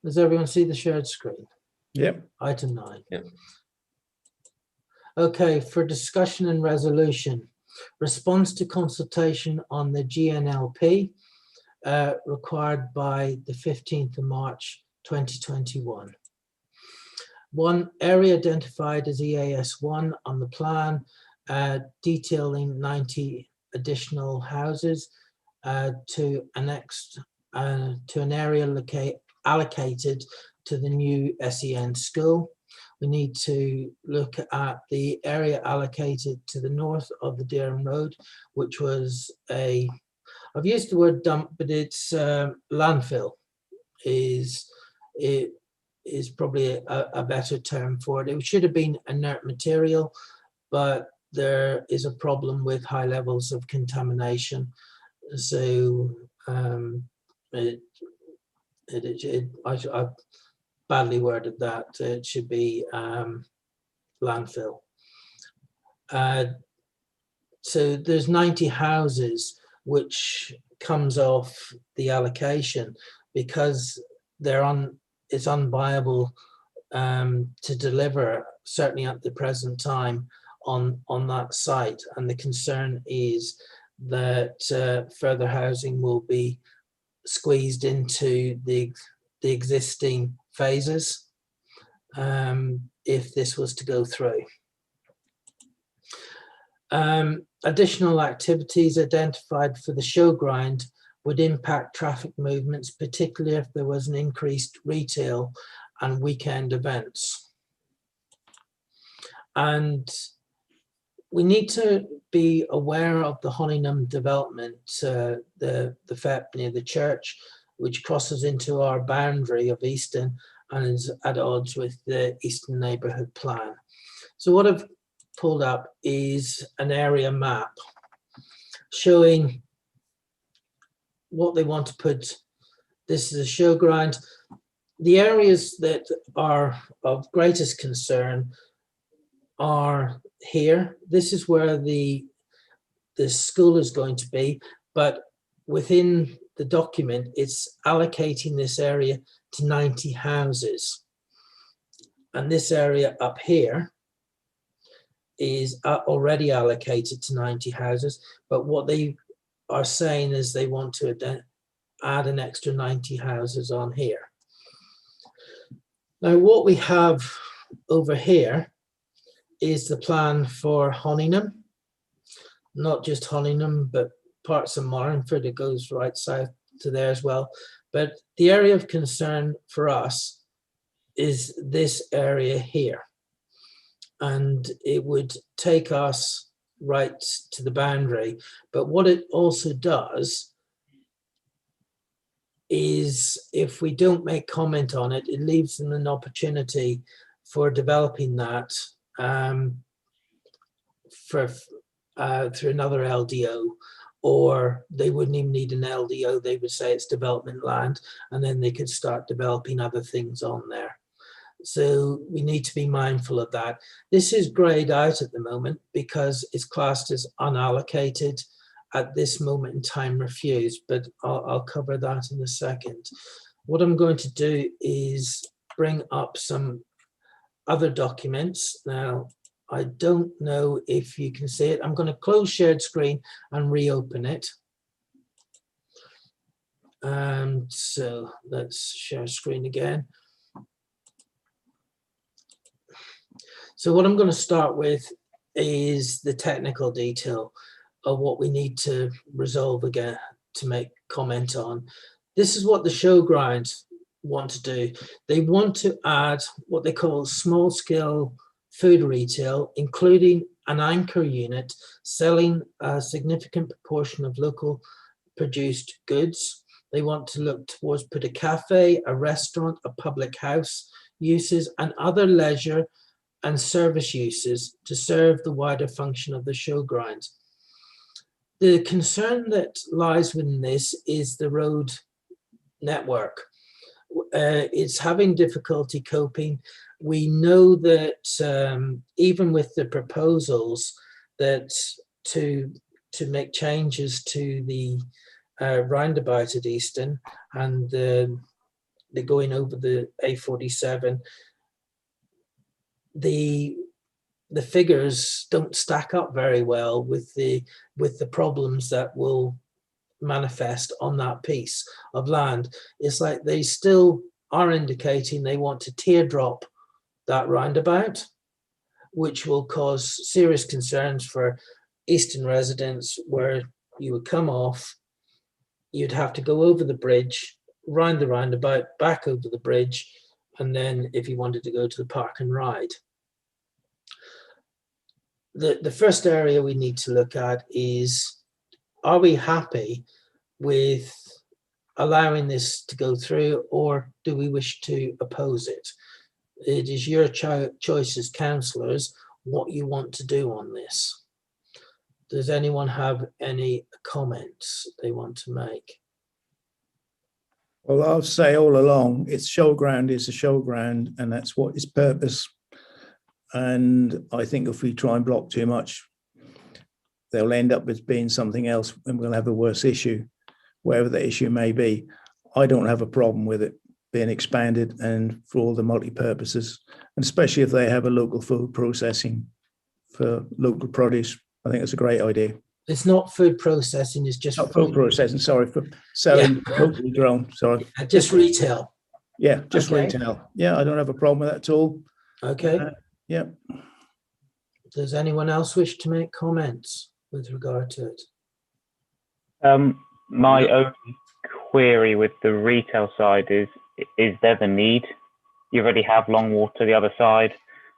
Does everyone see the shared screen? Yep. Item 9. Yep. Okay, for discussion and resolution, response to consultation on the GNLP required by the 15th of March 2021. One area identified as EAS1 on the plan, detailing 90 additional houses to annex to an area allocated to the new SEN school. We need to look at the area allocated to the north of the Dereham Road, which was a I've used the word dump, but it's landfill is probably a better term for it. It should have been inert material, but there is a problem with high levels of contamination. So I badly worded that. It should be landfill. So there's 90 houses which comes off the allocation because it's unviable to deliver, certainly at the present time, on that site. And the concern is that further housing will be squeezed into the existing phases if this was to go through. Additional activities identified for the showground would impact traffic movements, particularly if there was an increased retail and weekend events. And we need to be aware of the Honingham development, the FEP near the church, which crosses into our boundary of Easton and is at odds with the Easton Neighbourhood Plan. So what I've pulled up is an area map showing what they want to put. This is a showground. The areas that are of greatest concern are here. This is where the school is going to be, but within the document, it's allocating this area to 90 houses. And this area up here is already allocated to 90 houses, but what they are saying is they want to add an extra 90 houses on here. Now, what we have over here is the plan for Honingham, not just Honingham, but parts of Morinford. It goes right south to there as well. But the area of concern for us is this area here. And it would take us right to the boundary. But what it also does is, if we don't make comment on it, it leaves them an opportunity for developing that through another LDO, or they wouldn't even need an LDO. They would say it's development land, and then they could start developing other things on there. So we need to be mindful of that. This is greyed out at the moment because it's classed as unallocated at this moment in time, refused, but I'll cover that in a second. What I'm going to do is bring up some other documents. Now, I don't know if you can see it. I'm going to close shared screen and reopen it. So let's share screen again. So what I'm going to start with is the technical detail of what we need to resolve again to make comment on. This is what the showgrounds want to do. They want to add what they call small scale food retail, including an anchor unit selling a significant proportion of local produced goods. They want to look towards put a cafe, a restaurant, a public house uses, and other leisure and service uses to serve the wider function of the showground. The concern that lies within this is the road network. It's having difficulty coping. We know that even with the proposals that to make changes to the roundabout at Easton and the going over the A47, the figures don't stack up very well with the problems that will manifest on that piece of land. It's like they still are indicating they want to teardrop that roundabout, which will cause serious concerns for Easton residents, where you would come off, you'd have to go over the bridge, round the roundabout, back over the bridge, and then if you wanted to go to the park and ride. The first area we need to look at is, are we happy with allowing this to go through, or do we wish to oppose it? It is your choice as councillors what you want to do on this. Does anyone have any comments they want to make? Well, I'll say all along, it's showground is a showground, and that's what its purpose. And I think if we try and block too much, they'll end up with being something else, and we'll have a worse issue, wherever the issue may be. I don't have a problem with it being expanded and for all the multi-purposes, and especially if they have a local food processing for local produce. I think it's a great idea. It's not food processing, it's just Not food processing, sorry, for selling locally grown, sorry. just retail. Yeah, just Okay. retail. Yeah, I don't have a problem with that at all. Okay. Yeah. Does anyone else wish to make comments with regard to it? My only query with the retail side is there the need? You already have Longwater the other side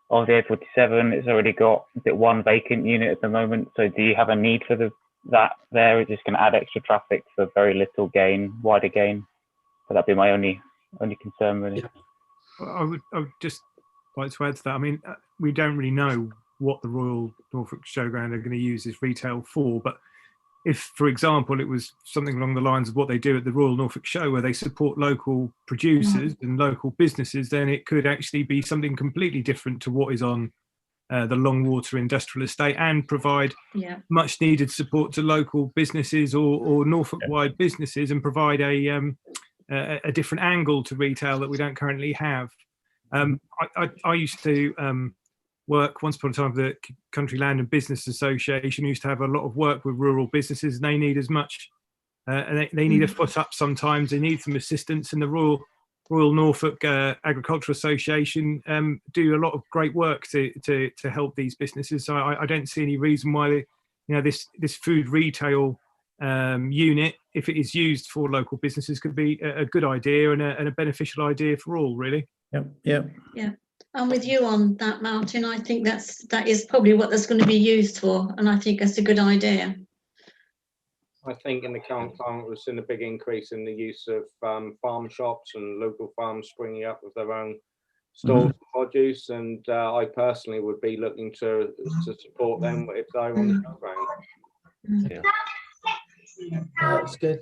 of the A47. It's already got one vacant unit at the moment. So do you have a need for that there? It's just going to add extra traffic for very little gain, wider gain. So that'd be my only concern, really. Yeah. I would just like to add to that. I mean, we don't really know what the Royal Norfolk Showground are going to use this retail for, but if, for example, it was something along the lines of what they do at the Royal Norfolk Show, where they support local producers and local businesses, then it could actually be something completely different to what is on the Longwater Industrial Estate, and provide much needed support to local businesses or Norfolk-wide businesses, and provide a different angle to retail that we don't currently have. I used to work once upon a time with the Country Land and Business Association. Used to have a lot of work with rural businesses, and they need as much, and they need a foot up sometimes. They need some assistance, and the Royal Norfolk Agricultural Association do a lot of great work to help these businesses. So I don't see any reason why this food retail unit, if it is used for local businesses, could be a good idea and a beneficial idea for all, really. Yeah. I'm with you on that, Martin. I think that is probably what that's going to be used for, and I think that's a good idea. I think in the current climate, we've seen a big increase in the use of farm shops and local farms springing up with their own stores and produce, and I personally would be looking to support them if they're on the showground. That's good.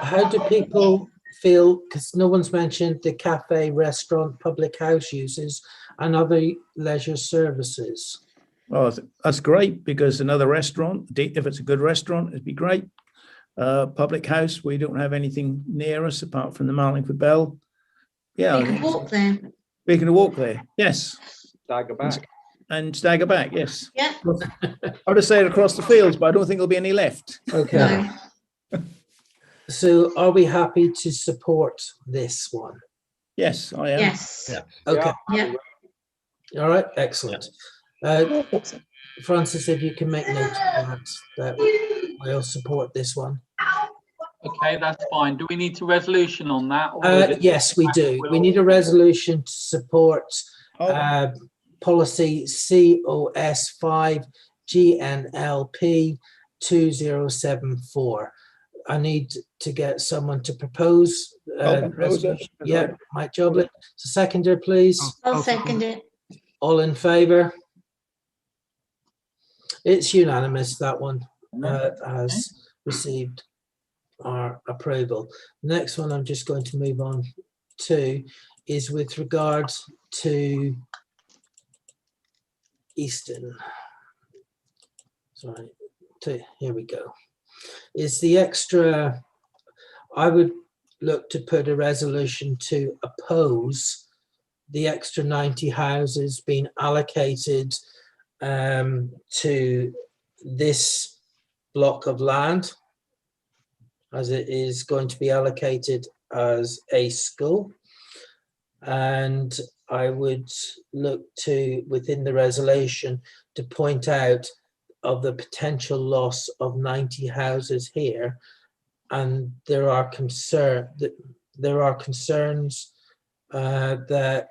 How do people feel, because no one's mentioned the cafe, restaurant, public house uses and other leisure services? Well, that's great, because another restaurant, if it's a good restaurant, it'd be great. Public house, we don't have anything near us apart from the Marlingford Bell. Yeah, We can walk there. We can walk there, yes. Stagger back. And stagger back, yes. Yeah. I would say across the fields, but I don't think there'll be any left. Okay. No. So are we happy to support this one? Yes, I am. Yes. Okay. Yeah. All right, excellent. Francis, if you can make note of that we'll support this one. Okay, that's fine. Do we need a resolution on that? Or is it Yes, we do. We need a resolution to support policy COS 5 GNLP 2074. I need to get someone to propose. Yeah, Mike Joblin. So seconder, please. I'll second it. All in favour? It's unanimous, that one has received our approval. Next one I'm just going to move on to is with regard to Easton. Sorry, here we go. Is the extra, I would look to put a resolution to oppose the extra 90 houses being allocated to this block of land, as it is going to be allocated as a school. And I would look to, within the resolution, to point out of the potential loss of 90 houses here, and there are concerns that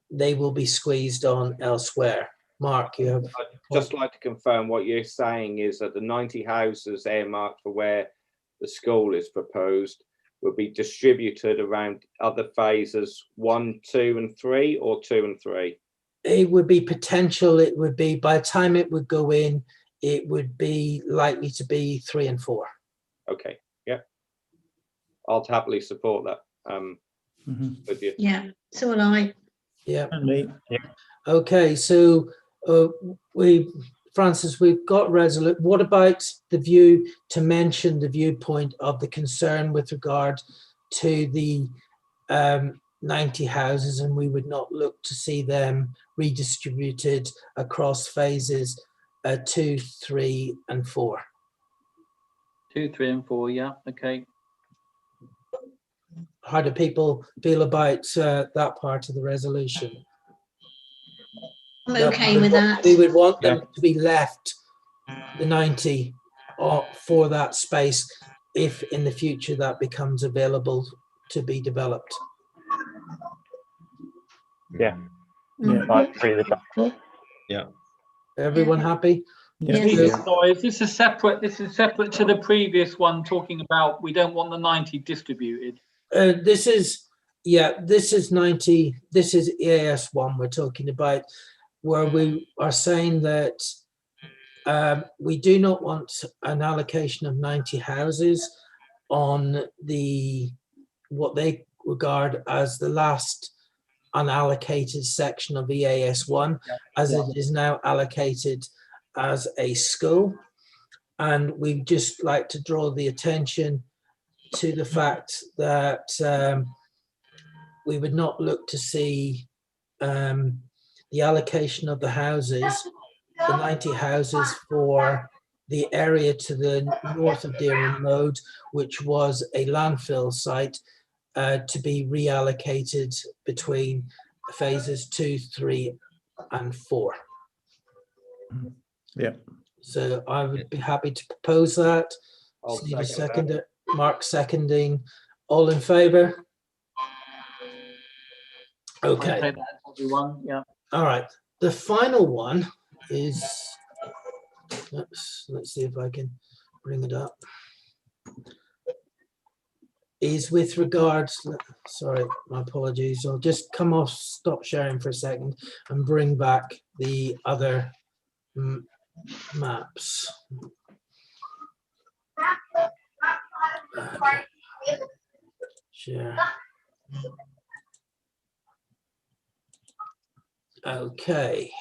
they will be squeezed on elsewhere. Mark, you have. I'd just like to confirm what you're saying is that the 90 houses earmarked for where the school is proposed, will be distributed around other phases 1, 2 and 3, or 2 and 3? It would be potential. It would be, by the time it would go in, it would be likely to be 3 and 4. Okay, yeah. I'll happily support that with you. Yeah, so will I. Yeah. And me. Okay, so Francis, we've got resolute. What about the view, to mention the viewpoint of the concern with regard to the 90 houses, and we would not look to see them redistributed across phases 2, 3 and 4? 2, 3 and 4, yeah, okay. How do people feel about that part of the resolution? I'm okay with that. We would want them to be left, the 90, for that space, if in the future that becomes available to be developed. Yeah. Yeah. I agree with that. Yeah. Everyone happy? Yes. Sorry, is this separate to the previous one talking about we don't want the 90 distributed? This is 90. This is EAS 1 we're talking about, where we are saying that we do not want an allocation of 90 houses on what they regard as the last unallocated section of EAS 1, as it is now allocated as a school. And we'd just like to draw the attention to the fact that we would not look to see the allocation of the houses, the 90 houses, for the area to the north of Deering Road, which was a landfill site, to be reallocated between phases 2, 3 and 4. Yeah. So I would be happy to propose that. I'll Need a second second. that. Mark seconding. All in favour? Okay. Okay, that's everyone, yeah. All right. The final one is, let's see if I can bring it up, is with regards, sorry, my apologies. I'll just come off, stop sharing for a second and bring back the other maps. Okay. Share. Okay,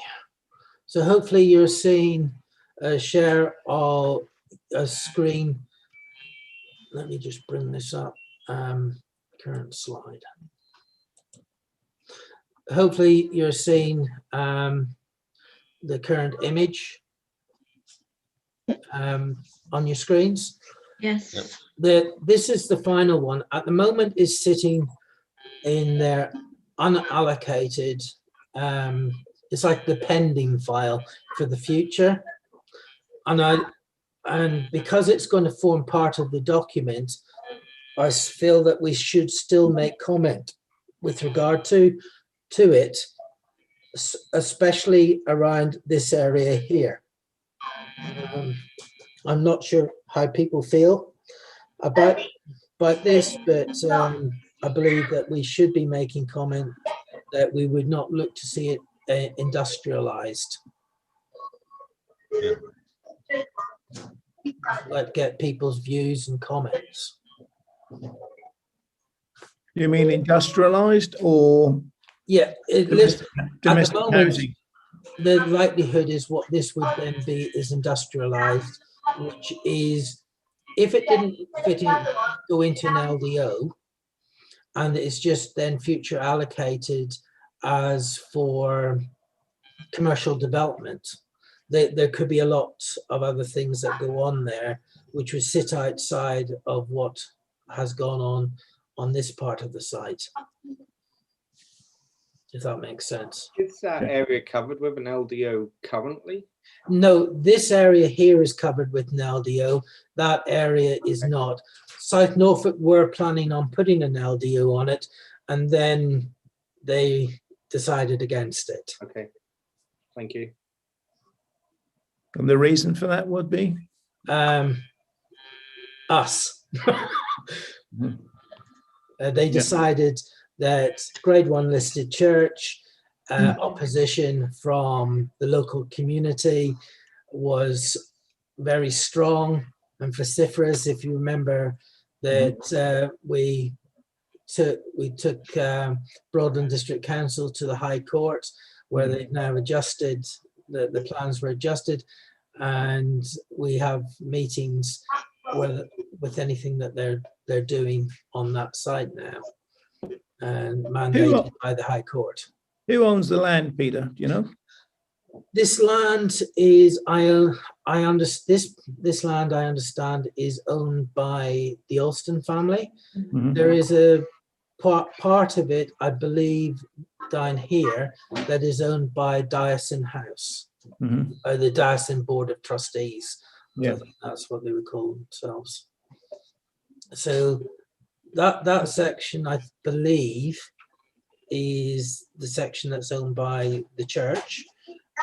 so hopefully you're seeing a share of a screen. Let me just bring this up. Current slide. Hopefully you're seeing the current image on your screens. Yes. This is the final one. At the moment is sitting in their unallocated, it's like the pending file for the future. And because it's going to form part of the document, I feel that we should still make comment with regard to it, especially around this area here. I'm not sure how people feel about this, but I believe that we should be making comment that we would not look to see it industrialized. Yeah. Let's get people's views and comments. You mean industrialized or? Yeah, domestic at the moment, housing? the likelihood is what this would then be is industrialized, which is, if it didn't go into an LDO, and it's just then future allocated as for commercial development, there could be a lot of other things that go on there, which would sit outside of what has gone on this part of the site. If that makes sense. Is that area covered with an LDO currently? No, this area here is covered with an LDO. That area is not. South Norfolk were planning on putting an LDO on it, and then they decided against it. Okay, thank you. And the reason for that would be? us. Mhm. They decided that grade 1 listed church, opposition from the local community was very strong and vociferous. If you remember that we took Broadland District Council to the High Court, where they've now adjusted, the plans were adjusted, and we have meetings with anything that they're doing on that site now, and mandated by the High Court. Who owns the land, Peter? Do you know? This land is, this land I understand is owned by the Alston family. There is a part of it, I believe, down here that is owned by Diocesan House, or the Diocesan Board of Trustees. Yeah, I think that's what they would call themselves. So that section, I believe, is the section that's owned by the church,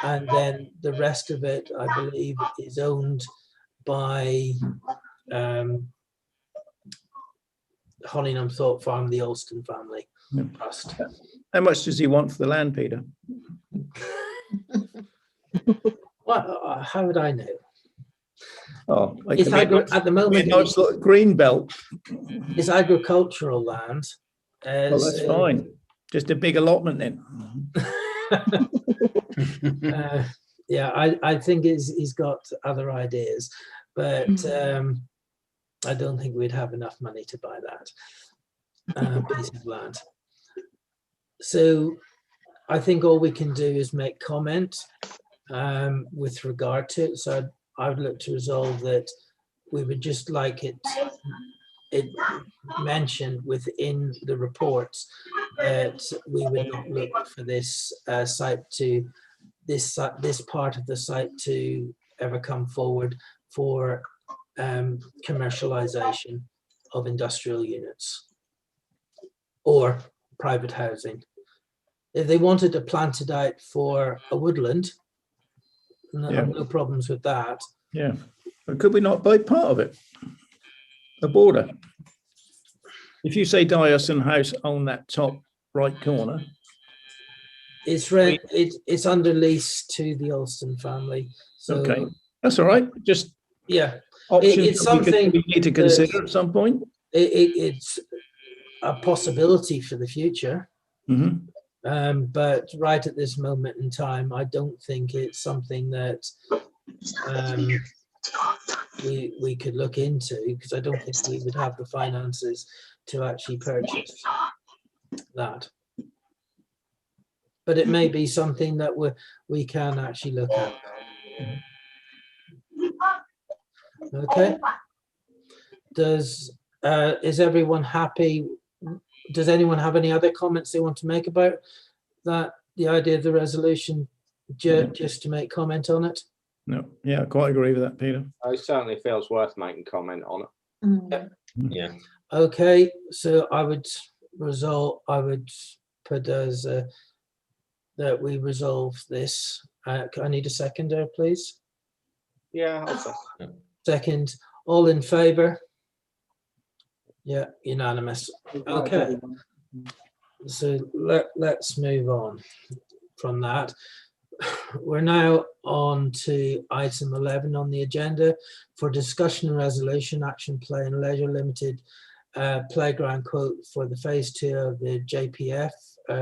and then the rest of it, I believe, is owned by Hollingham Thorpe Farm, the Alston family trust. How much does he want for the land, Peter? Well, how would I know? Oh, It's at the moment, it's like green belt. it's agricultural land. Well, that's fine. Just a big allotment then. Yeah, I think he's got other ideas, but I don't think we'd have enough money to buy that piece of land. So I think all we can do is make comment with regard to it. So I would look to resolve that we would just like it mentioned within the reports that we would not look for this site to this part of the site to ever come forward for commercialization of industrial units or private housing. If they wanted to plant it out for a woodland, no problems with that. Yeah, but could we not buy part of it? A border. If you say Diocesan House on that top right corner, it's under lease to the Alston family. So okay, that's all right. Just options it's something we need to consider at some point. It's a possibility for the future. But right at this moment in time, I don't think it's something that we could look into, because I don't think we would have the finances to actually purchase that. But it may be something that we can actually look at. Okay. Is everyone happy? Does anyone have any other comments they want to make about that? The idea of the resolution, just to make comment on it? No, yeah, I quite agree with that, Peter. It certainly feels worth making comment on it. Yeah. Okay, so I would put as that we resolve this. I need a seconder, please. Yeah, I'll second. Second, all in favour? Yeah, unanimous. Okay, so let's move on from that. We're now on to item 11 on the agenda for discussion and resolution, Action Play and Leisure Limited playground quote for the phase 2 of the JPF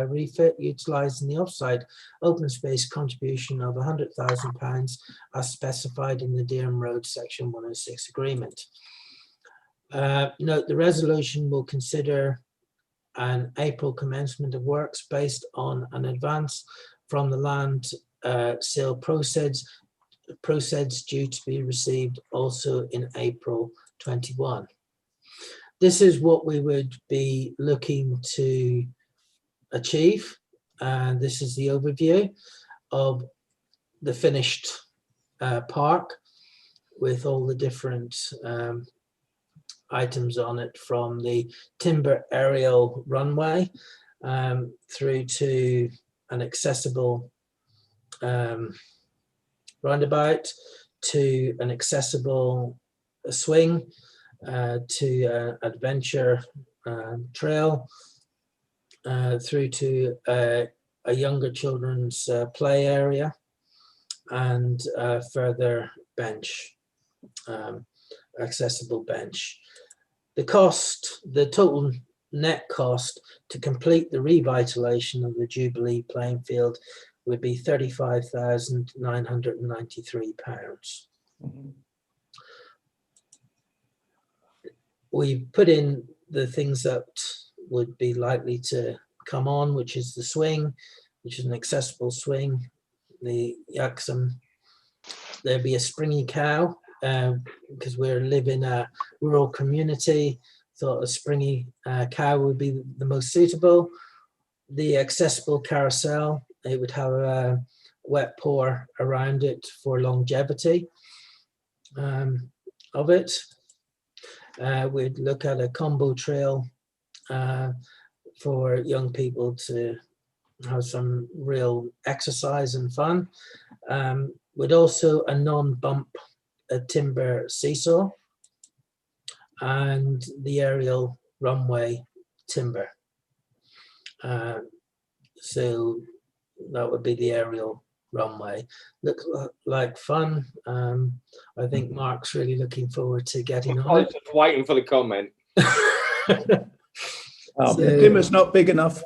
refit, utilising the offsite open space contribution of £100,000 as specified in the Deerham Road Section 106 agreement. Note the resolution will consider an April commencement of works based on an advance from the land sale proceeds due to be received also in April 21. This is what we would be looking to achieve, and this is the overview of the finished park with all the different items on it, from the timber aerial runway through to an accessible roundabout, to an accessible swing, to adventure trail through to a younger children's play area and further bench, accessible bench. The cost, the total net cost to complete the revitalisation of the Jubilee playing field would be £35,993. We put in the things that would be likely to come on, which is the swing, which is an accessible swing, the Yaxham. There'd be a springy cow, because we live in a rural community. Thought a springy cow would be the most suitable. The accessible carousel, it would have a wet pour around it for longevity of it. We'd look at a combo trail for young people to have some real exercise and fun. With also a non-bump timber seesaw and the aerial runway timber. So that would be the aerial runway. Looks like fun. I think Mark's really looking forward to getting I on was it. just waiting for the comment. The timber's not big enough.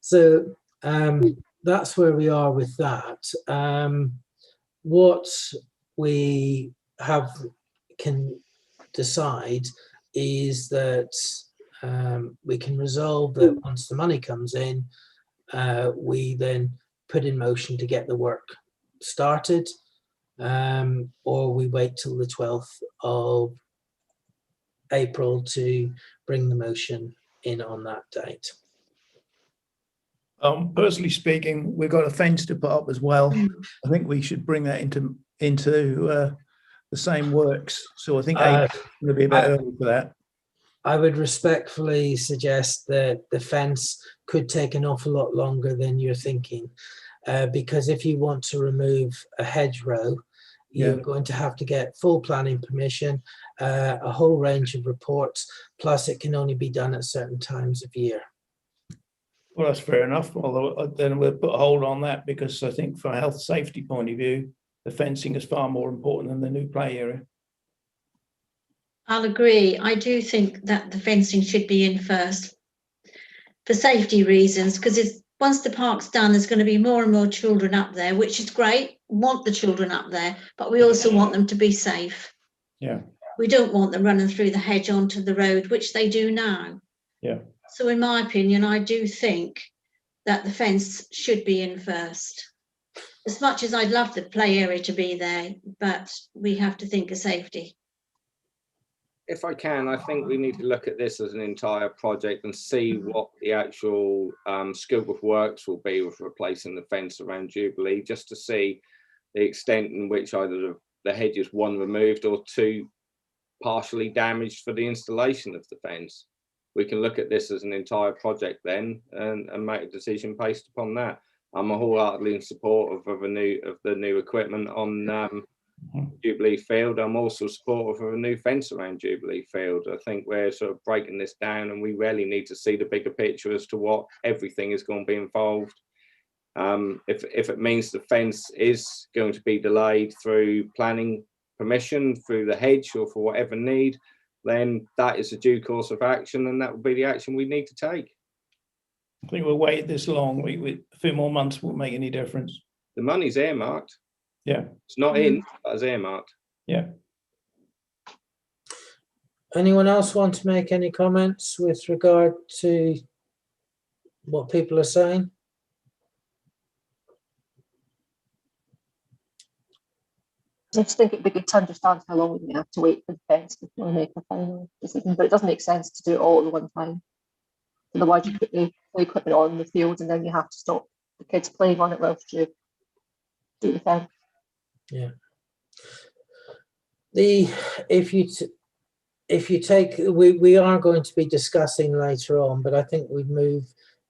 So that's where we are with that. What we can decide is that we can resolve that once the money comes in, we then put in motion to get the work started, or we wait till the 12th of April to bring the motion in on that date. Personally speaking, we've got a fence to put up as well. I think we should bring that into the same works. So I think April's going to be a bit early for that. I would respectfully suggest that the fence could take an awful lot longer than you're thinking, because if you want to remove a hedgerow, you're going to have to get full planning permission, a whole range of reports, plus it can only be done at certain times of year. Well, that's fair enough. Although then we'll put a hold on that, because I think from a health safety point of view, the fencing is far more important than the new play area. I'll agree. I do think that the fencing should be in first for safety reasons, because once the park's done, there's going to be more and more children up there, which is great. We want the children up there, but we also want them to be safe. Yeah. We don't want them running through the hedge onto the road, which they do now. Yeah. So in my opinion, I do think that the fence should be in first. As much as I'd love the play area to be there, but we have to think of safety. If I can, I think we need to look at this as an entire project and see what the actual scope of works will be with replacing the fence around Jubilee, just to see the extent in which either the hedge is one removed or two partially damaged for the installation of the fence. We can look at this as an entire project then and make a decision based upon that. I'm wholeheartedly in support of the new equipment on Jubilee Field. I'm also supportive of a new fence around Jubilee Field. I think we're sort of breaking this down, and we really need to see the bigger picture as to what everything is going to be involved. If it means the fence is going to be delayed through planning permission, through the hedge, or for whatever need, then that is a due course of action, and that will be the action we need to take. I think we'll wait this long. A few more months won't make any difference. The money's earmarked. Yeah. It's not in, but it's earmarked. Yeah. Anyone else want to make any comments with regard to what people are saying? I just think it'd be good to understand how long we have to wait for the fence before we make a final decision, but it doesn't make sense to do it all at one time. Otherwise, you put the equipment on the field and then you have to stop the kids playing on it whilst you do the fence. Yeah. If you take, we are going to be discussing later on, but I think we'd move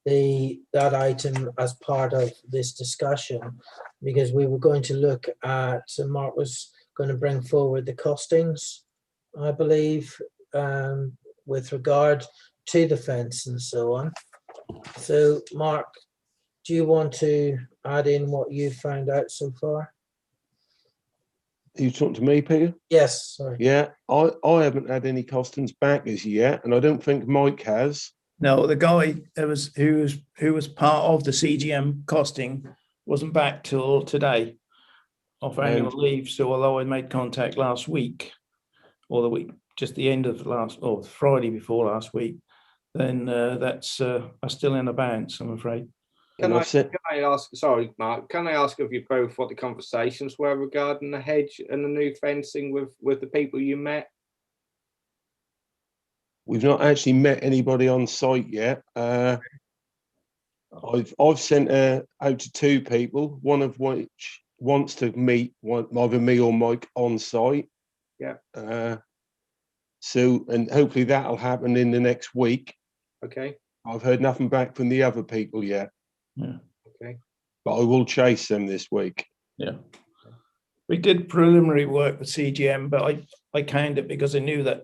that item as part of this discussion, because we were going to look at, Mark was going to bring forward the costings, I believe, with regard to the fence and so on. So, Mark, do you want to add in what you've found out so far? You talking to me, Peter? Yes, sorry. Yeah, I haven't had any costings back as yet, and I don't think Mike has. No, the guy who was part of the CGM costing wasn't back till today off annual leave. So although I made contact last week, or the week just the end of last, or Friday before last week, then that's still in abeyance, I'm afraid. Can I ask, sorry, Mark, can I ask of you both what the conversations were regarding the hedge and the new fencing with the people you met? We've not actually met anybody on site yet. I've sent out to 2 people, one of which wants to meet either me or Mike on site. Yeah. So, and hopefully that'll happen in the next week. Okay. I've heard nothing back from the other people yet. Yeah. Okay. But I will chase them this week. Yeah. We did preliminary work with CGM, but I canned it because I knew that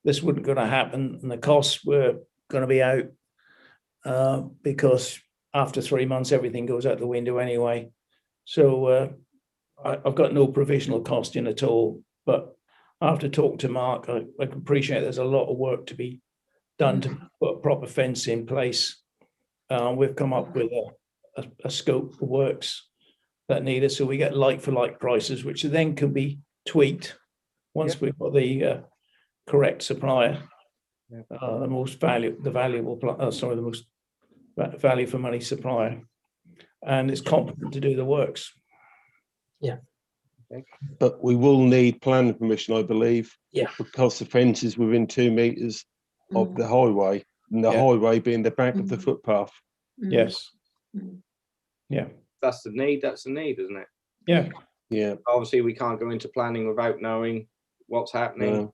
this wasn't going to happen and the costs were going to be out because after 3 months, everything goes out the window anyway. So I've got no provisional costing at all. But after talking to Mark, I can appreciate there's a lot of work to be done to put a proper fence in place. We've come up with a scope for works that need it. So we get like-for-like prices, which then can be tweaked once we've got the correct supplier, the most value for money supplier, and it's competent to do the works. Yeah. But we will need planning permission, I believe. Yeah. Because the fence is within 2 meters of the highway, and the highway being the back of the footpath. Yes. Yeah. That's the need, isn't it? Yeah. Yeah. Obviously, we can't go into planning without knowing what's happening,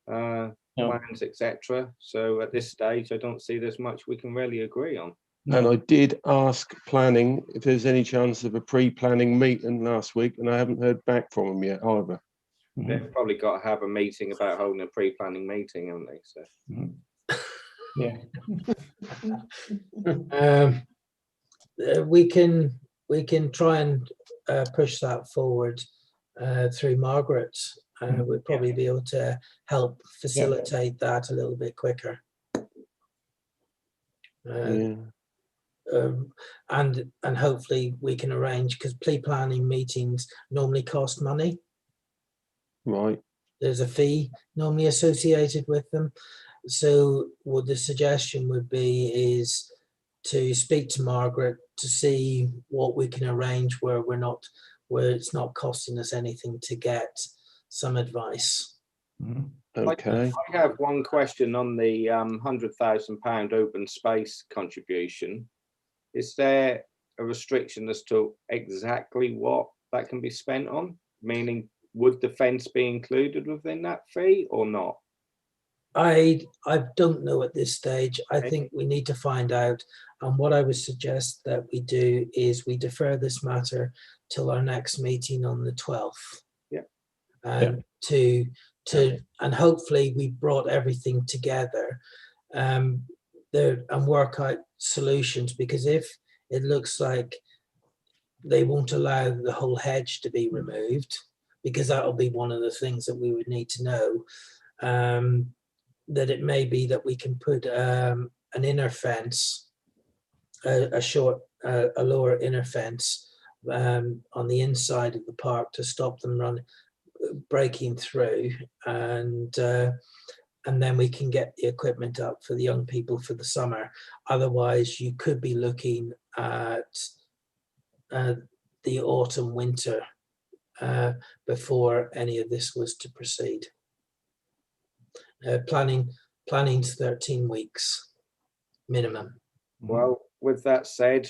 plans, etc. So at this stage, I don't see there's much we can really agree on. And I did ask planning if there's any chance of a pre-planning meeting last week, and I haven't heard back from them yet either. They've probably got to have a meeting about holding a pre-planning meeting, haven't they? So. Yeah. We can try and push that forward through Margaret. We'd probably be able to help facilitate that a little bit quicker. And hopefully we can arrange, because pre-planning meetings normally cost money. Right. There's a fee normally associated with them. So what the suggestion would be is to speak to Margaret to see what we can arrange where it's not costing us anything to get some advice. Okay. I have one question on the £100,000 open space contribution. Is there a restriction as to exactly what that can be spent on? Meaning, would the fence be included within that fee or not? I don't know at this stage. I think we need to find out. And what I would suggest that we do is we defer this matter till our next meeting on the 12th. Yeah. And and hopefully we brought everything together and work out solutions, because if it looks like they won't allow the whole hedge to be removed, because that'll be one of the things that we would need to know, that it may be that we can put an inner fence, a lower inner fence on the inside of the park to stop them breaking through, and then we can get the equipment up for the young people for the summer. Otherwise, you could be looking at the autumn, winter before any of this was to proceed. Planning's 13 weeks minimum. Well, with that said,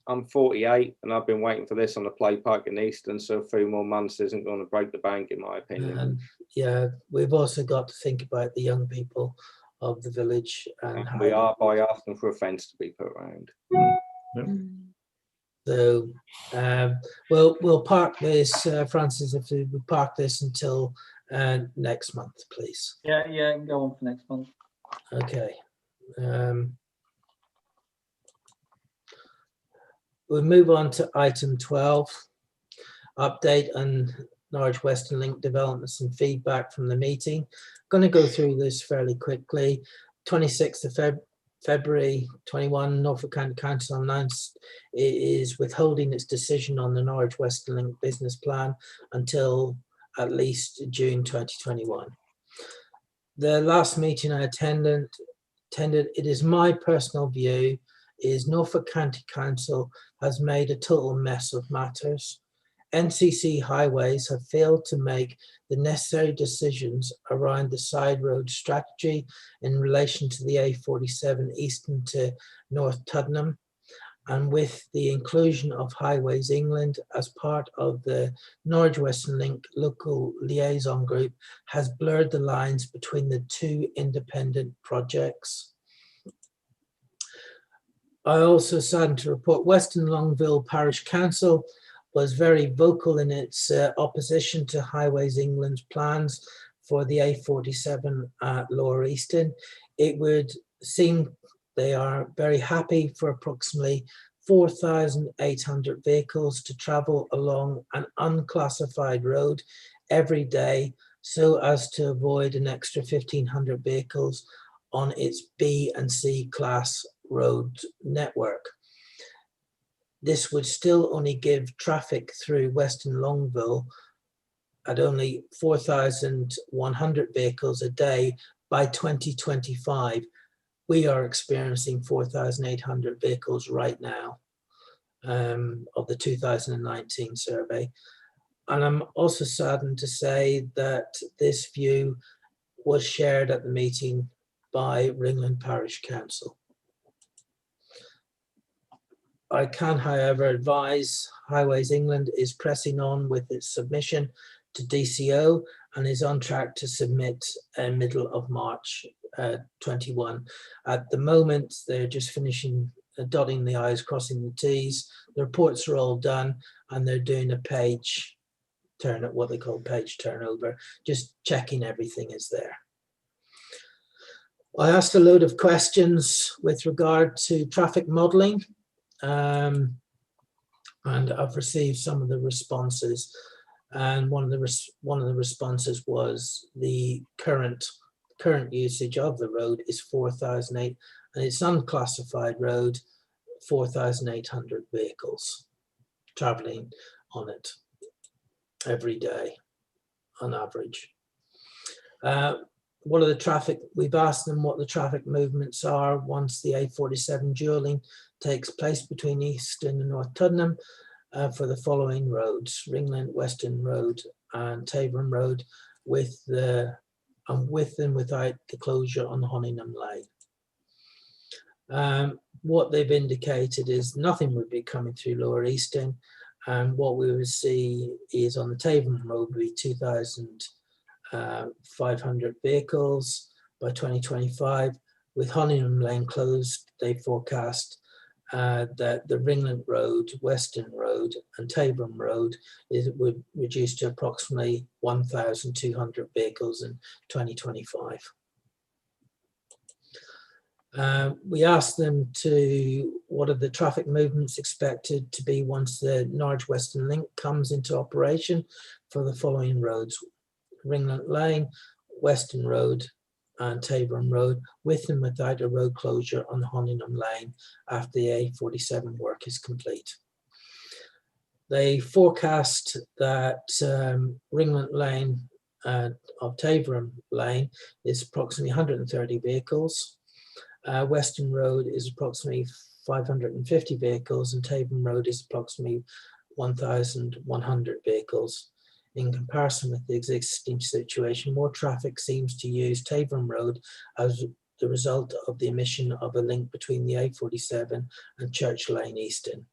I'm 48 and I've been waiting for this on the play park in Easton, so a few more months isn't going to break the bank, in my opinion. And yeah, we've also got to think about the young people of the village. And we are by asking for a fence to be put around. So we'll park this, Francis, if we park this until next month, please. Yeah, yeah, go on for next month. Okay. We'll move on to item 12, update on Norwich Western Link developments and feedback from the meeting. Going to go through this fairly quickly. 26th of February 21, Norfolk County Council announced it is withholding its decision on the Norwich Western Link business plan until at least June 2021. The last meeting I attended, it is my personal view, is Norfolk County Council has made a total mess of matters. NCC Highways have failed to make the necessary decisions around the side road strategy in relation to the A47 Easton to North Tuddenham, and with the inclusion of Highways England as part of the Norwich Western Link local liaison group has blurred the lines between the two independent projects. I also saddened to report Western Longville Parish Council was very vocal in its opposition to Highways England's plans for the A47 at Lower Easton. It would seem they are very happy for approximately 4,800 vehicles to travel along an unclassified road every day so as to avoid an extra 1,500 vehicles on its B and C class road network. This would still only give traffic through Western Longville at only 4,100 vehicles a day by 2025. We are experiencing 4,800 vehicles right now of the 2019 survey. And I'm also saddened to say that this view was shared at the meeting by Ringland Parish Council. I can, however, advise Highways England is pressing on with its submission to DCO and is on track to submit middle of March 21. At the moment, they're just finishing dotting the I's, crossing the T's. The reports are all done and they're doing a page turn, what they call page turnover, just checking everything is there. I asked a load of questions with regard to traffic modelling. And I've received some of the responses, and one of the responses was the current usage of the road is 4,008, and it's unclassified road, 4,800 vehicles traveling on it every day on average. What are the traffic? We've asked them what the traffic movements are once the A47 dualling takes place between Easton and North Tuddenham for the following roads: Ringland Western Road and Taverham Road, with and without the closure on Honingham Lane. What they've indicated is nothing would be coming through Lower Easton, and what we would see is on the Taverham Road would be 2,500 vehicles by 2025. With Honingham Lane closed, they forecast that the Ringland Road, Western Road and Taverham Road would reduce to approximately 1,200 vehicles in 2025. We asked them what are the traffic movements expected to be once the Norwich Western Link comes into operation for the following roads: Ringland Lane, Western Road and Taverham Road, with and without a road closure on Honingham Lane after the A47 work is complete. They forecast that Ringland Lane of Taverham Lane is approximately 130 vehicles. Western Road is approximately 550 vehicles and Taverham Road is approximately 1,100 vehicles. In comparison with the existing situation, more traffic seems to use Taverham Road as the result of the omission of a link between the A47 and Church Lane Easton.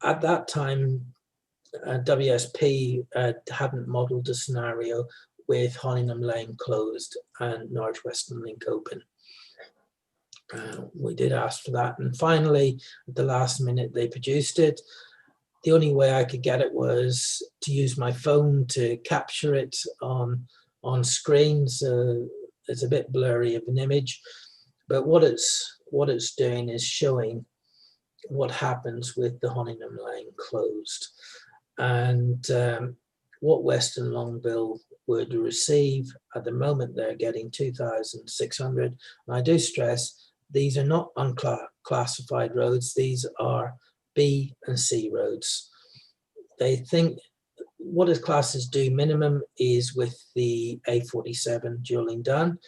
At that time, WSP hadn't modelled a scenario with Honingham Lane closed and Norwich Western Link open. We did ask for that, and finally at the last minute they produced it. The only way I could get it was to use my phone to capture it on screen, so it's a bit blurry of an image, but what it's doing is showing what happens with the Honingham Lane closed, and what Western Longville would receive. At the moment they're getting 2,600, and I do stress these are not unclassified roads, these are B and C roads. They think what is classed as due minimum is with the A47 dualing done.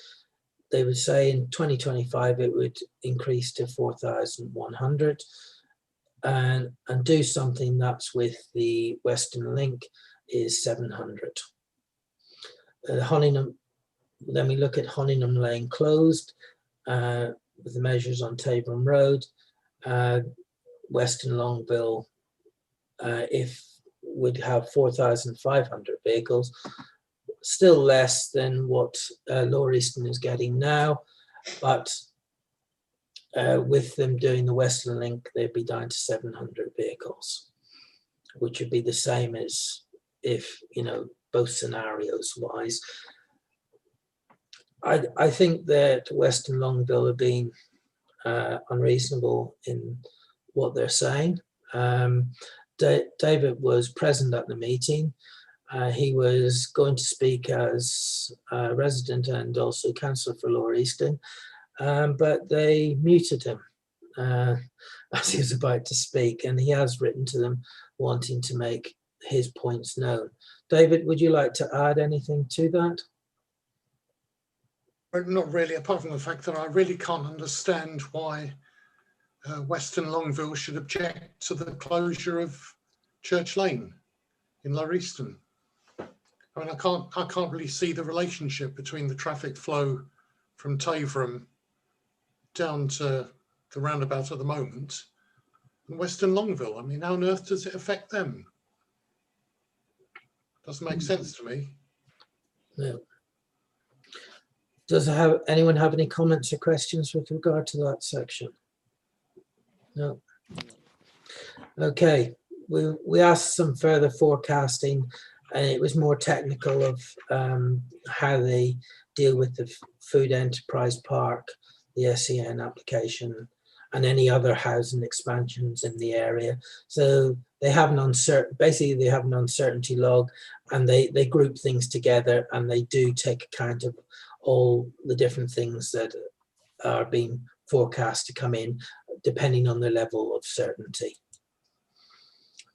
They would say in 2025 it would increase to 4,100, and do something that's with the Western Link is 700. Honingham, then we look at Honingham Lane closed with the measures on Taborham Road. Western Longville, if would have 4,500 vehicles, still less than what Lower Easton is getting now, but with them doing the Western Link, they'd be down to 700 vehicles, which would be the same as if, you know, both scenarios wise. I think that Western Longville are being unreasonable in what they're saying. David was present at the meeting. He was going to speak as a resident and also councillor for Lower Easton, but they muted him as he was about to speak, and he has written to them wanting to make his points known. David, would you like to add anything to that? Not really, apart from the fact that I really can't understand why Western Longville should object to the closure of Church Lane in Lower Easton. I mean, I can't really see the relationship between the traffic flow from Taborham down to the roundabout at the moment and Western Longville. I mean, how on earth does it affect them? Doesn't make sense to me. No. Does anyone have any comments or questions with regard to that section? No. Okay, we asked some further forecasting, and it was more technical of how they deal with the food enterprise park, the SEN application, and any other housing expansions in the area. So they have an uncertainty log, and they group things together, and they do take account of all the different things that are being forecast to come in, depending on the level of certainty.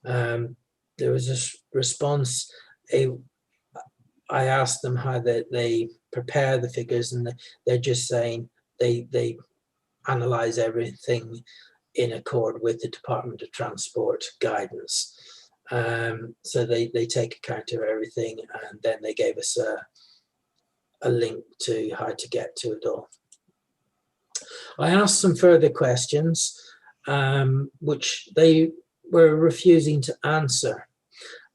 There was a response. I asked them how they prepare the figures, and they're just saying they analyze everything in accord with the Department of Transport guidance. So they take account of everything, and then they gave us a link to how to get to it all. I asked some further questions, which they were refusing to answer.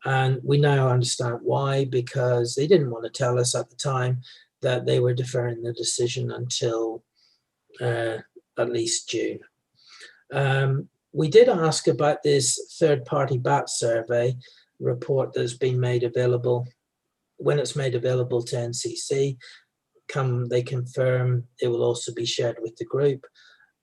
And we now understand why, because they didn't want to tell us at the time that they were deferring the decision until at least June. We did ask about this third-party BAT survey report that's been made available. When it's made available to NCC, they confirm it will also be shared with the group.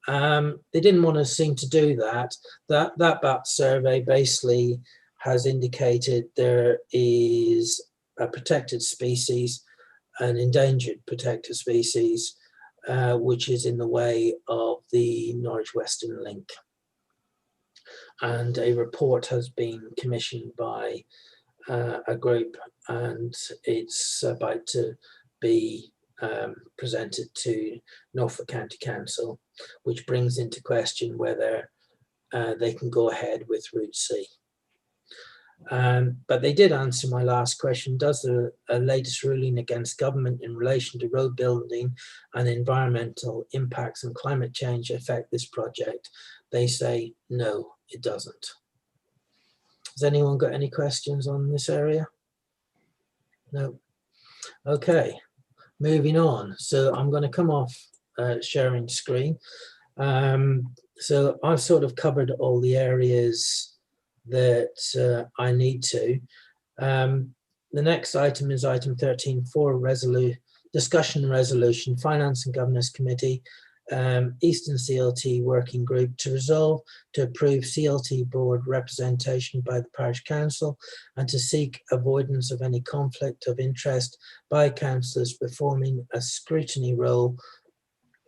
They didn't want to seem to do that. That BAT survey basically has indicated there is a protected species, an endangered protected species, which is in the way of the Norwich Western Link. And a report has been commissioned by a group, and it's about to be presented to Norfolk County Council, which brings into question whether they can go ahead with Route C. But they did answer my last question. Does the latest ruling against government in relation to road building and environmental impacts and climate change affect this project? They say no, it doesn't. Has anyone got any questions on this area? No. Okay, moving on. So I'm going to come off sharing screen. So I've sort of covered all the areas that I need to. The next item is item 13.4, discussion and resolution, Finance and Governance Committee, Easton CLT Working Group to resolve to approve CLT Board representation by the Parish Council and to seek avoidance of any conflict of interest by councillors performing a scrutiny role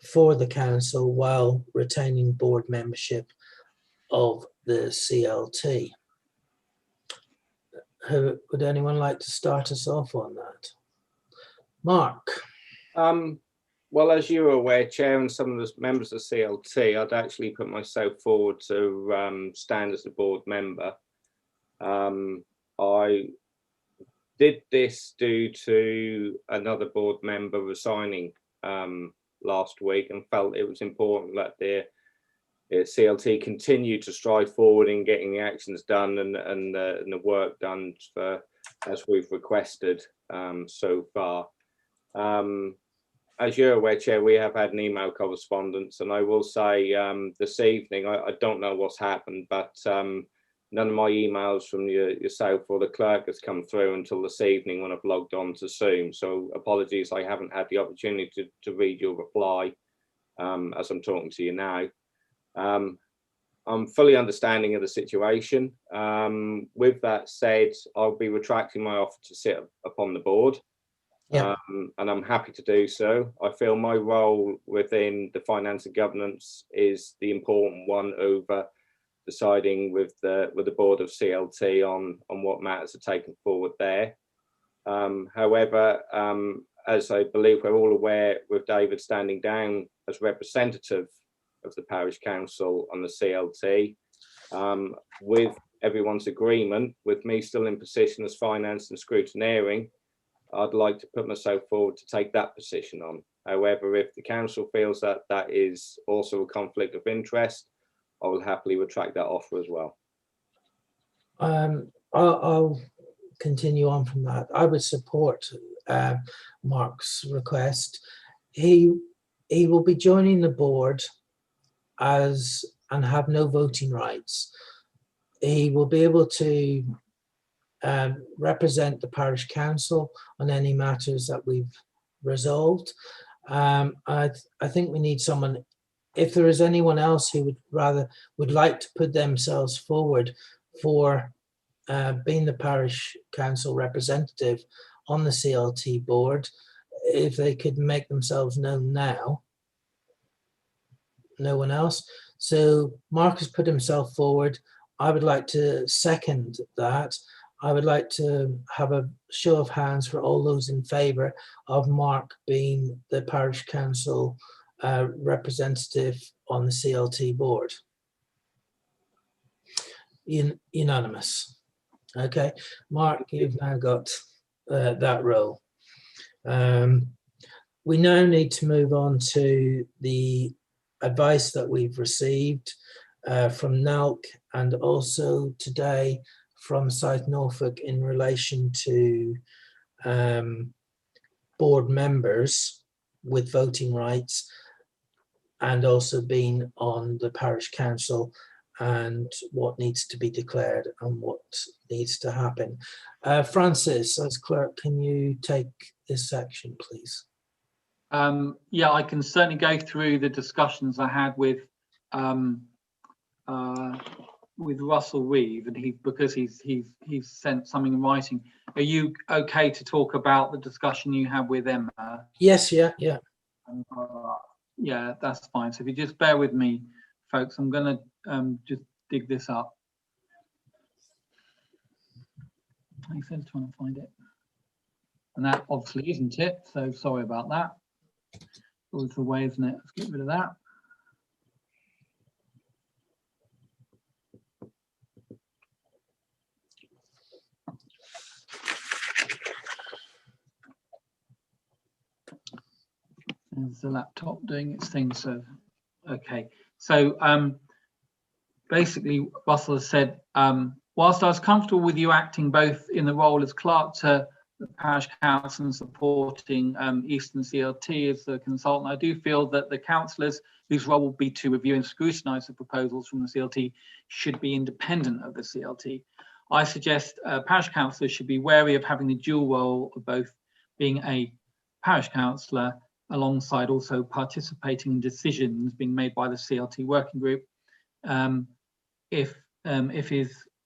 for the Council while retaining board membership of the CLT. Would anyone like to start us off on that? Mark. Well, as you were aware, Chair, and some of the members of CLT, I'd actually put myself forward to stand as a board member. I did this due to another board member resigning last week, and felt it was important that the CLT continue to strive forward in getting the actions done and the work done for, as we've requested so far. As you're aware, Chair, we have had an email correspondence, and I will say this evening, I don't know what's happened, but none of my emails from yourself or the clerk has come through until this evening when I've logged on to Zoom. So apologies, I haven't had the opportunity to read your reply as I'm talking to you now. I'm fully understanding of the situation. With that said, I'll be retracting my offer to sit upon the board. Yeah. And I'm happy to do so. I feel my role within the finance and governance is the important one over deciding with the board of CLT on what matters are taken forward there. However, as I believe we're all aware, with David standing down as representative of the Parish Council on the CLT, with everyone's agreement, with me still in position as finance and scrutineering, I'd like to put myself forward to take that position on. However, if the council feels that that is also a conflict of interest, I will happily retract that offer as well. I'll continue on from that. I would support Mark's request. He will be joining the board and have no voting rights. He will be able to represent the Parish Council on any matters that we've resolved. I think we need someone, if there is anyone else who would like to put themselves forward for being the Parish Council representative on the CLT board, if they could make themselves known now. No one else. So Mark has put himself forward. I would like to second that. I would like to have a show of hands for all those in favour of Mark being the Parish Council representative on the CLT board. Unanimous. Okay, Mark, you've now got that role. We now need to move on to the advice that we've received from NALC and also today from South Norfolk in relation to board members with voting rights and also being on the Parish Council and what needs to be declared and what needs to happen. Francis, as clerk, can you take this section, please? Yeah, I can certainly go through the discussions I had with Russell Reeve, and because he's sent something in writing. Are you okay to talk about the discussion you had with Emma? Yes, yeah. Yeah, that's fine. So if you just bear with me, folks, I'm going to just dig this up. I said trying to find it, and that obviously isn't it. So sorry about that. Always the way, isn't it? Let's get rid of that. There's the laptop doing its thing. So, okay. So basically, Russell has said, whilst I was comfortable with you acting both in the role as clerk to the Parish Council and supporting Easton CLT as the consultant. I do feel that the councillors, whose role will be to review and scrutinise the proposals from the CLT, should be independent of the CLT. I suggest parish councillors should be wary of having the dual role of both being a parish councillor alongside also participating in decisions being made by the CLT working group.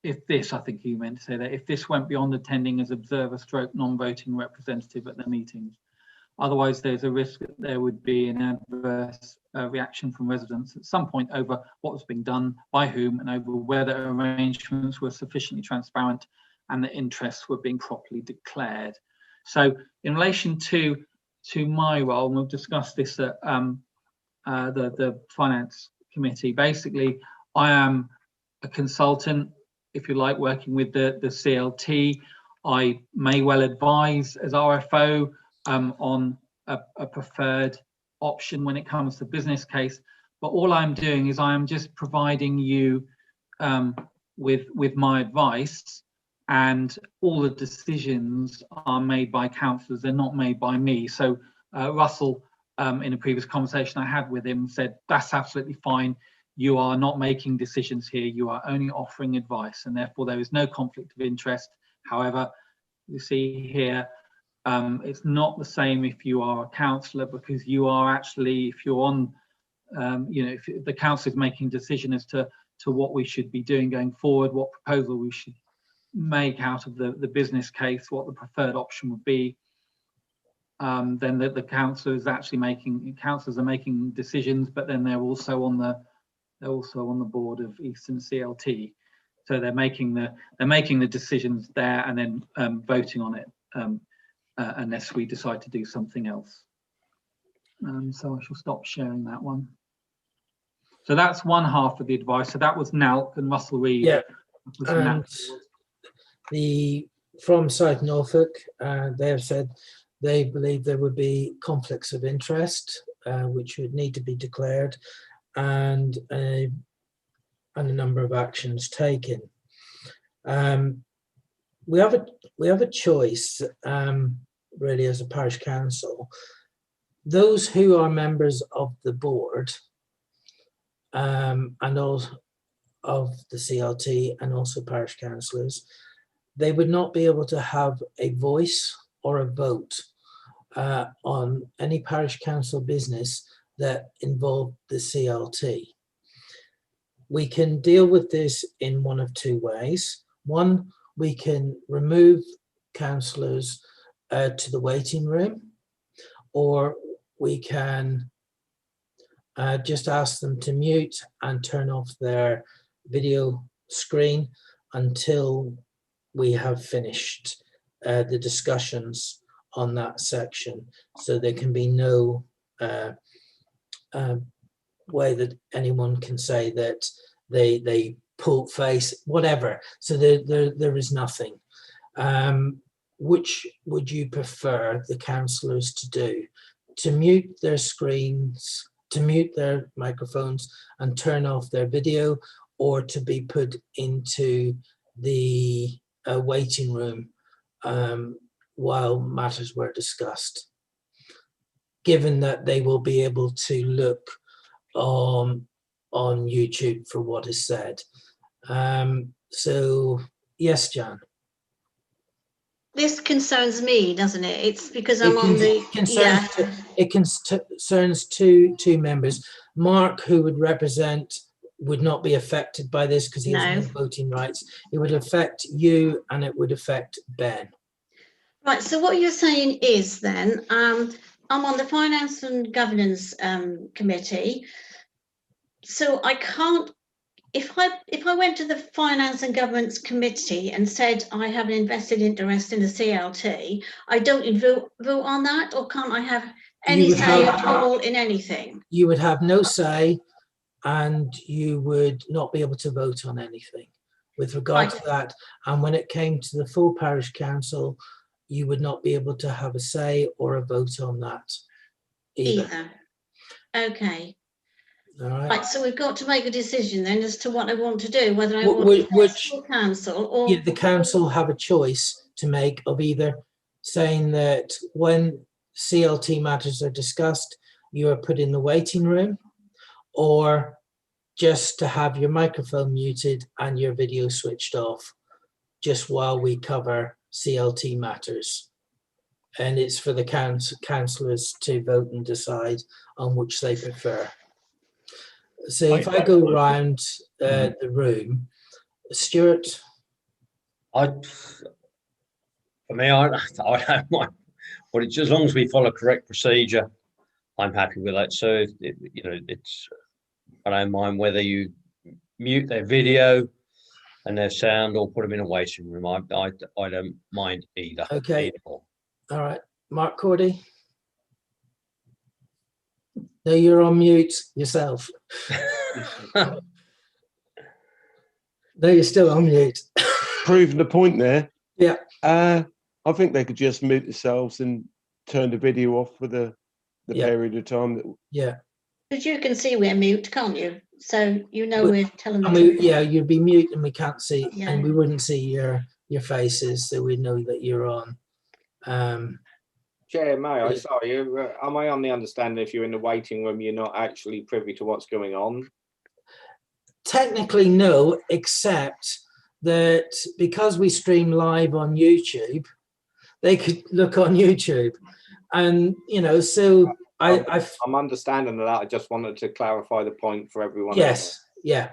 If this, I think you meant to say that, if this went beyond attending as observer stroke non-voting representative at the meetings. Otherwise, there's a risk that there would be an adverse reaction from residents at some point over what was being done, by whom, and over whether arrangements were sufficiently transparent and the interests were being properly declared. So in relation to my role, and we'll discuss this at the Finance Committee, basically I am a consultant, if you like, working with the CLT. I may well advise as RFO on a preferred option when it comes to business case, but all I'm doing is I am just providing you with my advice, and all the decisions are made by councillors, they're not made by me. So Russell, in a previous conversation I had with him, said that's absolutely fine. You are not making decisions here, you are only offering advice, and therefore there is no conflict of interest. However, you see here, it's not the same if you are a councillor, because you are actually, if you're on, if the council is making a decision as to what we should be doing going forward, what proposal we should make out of the business case, what the preferred option would be, then the council is actually councillors are making decisions, but then they're also on the board of Easton CLT, so they're making the decisions there and then voting on it unless we decide to do something else. So I shall stop sharing that one. So that's one half of the advice. So that was Nalk and Russell Reed. Yeah, and from South Norfolk, they have said they believe there would be conflicts of interest, which would need to be declared, and a number of actions taken. We have a choice, really, as a parish council. Those who are members of the board and also of the CLT and also parish councillors, they would not be able to have a voice or a vote on any parish council business that involved the CLT. We can deal with this in one of two ways. One, we can remove councillors to the waiting room, or we can just ask them to mute and turn off their video screen until we have finished the discussions on that section, so there can be no way that anyone can say that they pulled face, whatever. So there is nothing. Which would you prefer the councillors to do? To mute their screens, to mute their microphones and turn off their video, or to be put into the waiting room while matters were discussed, given that they will be able to look on YouTube for what is said? So yes, Jan. This concerns me, doesn't it? It's because I'm on the it concerns two members. Mark, who would represent, would not be affected by this because he has no voting rights. It would affect you, and it would affect Ben. Right. So what you're saying is then, I'm on the Finance and Governance Committee, so I can't. If I went to the Finance and Governance Committee and said I have an invested interest in the CLT, I don't vote on that, or can't I have any say at all in anything? You would have no say, and you would not be able to vote on anything with regard to that. And when it came to the full parish council, you would not be able to have a say or a vote on that either. Okay. All right. Right, so we've got to make a decision then as to what I want to do, whether I want which council or the council have a choice to make of either saying that when CLT matters are discussed, you are put in the waiting room, or just to have your microphone muted and your video switched off just while we cover CLT matters. And it's for the councillors to vote and decide on which they prefer. So if I go round the room, Stuart. For me, I don't mind. But it's as long as we follow correct procedure, I'm happy with that. So, you know, I don't mind whether you mute their video and their sound or put them in a waiting room. I don't mind either. Okay. Either. All right. Mark Cordy. No, you're on mute yourself. No, you're still on mute. Proving the point there. Yeah. I think they could just mute themselves and turn the video off for the period of time that. Yeah. But you can see we're mute, can't you? So you know But, we're telling them. yeah, you'd be mute and we can't see, Yeah. and we wouldn't see your faces, so we know that you're on. Chair, may I? Sorry, am I on the understanding if you're in the waiting room, you're not actually privy to what's going on? Technically, no, except that because we stream live on YouTube, they could look on YouTube, and you know, so I'm understanding that. I just wanted to clarify the point for everyone. Yes, else. yeah.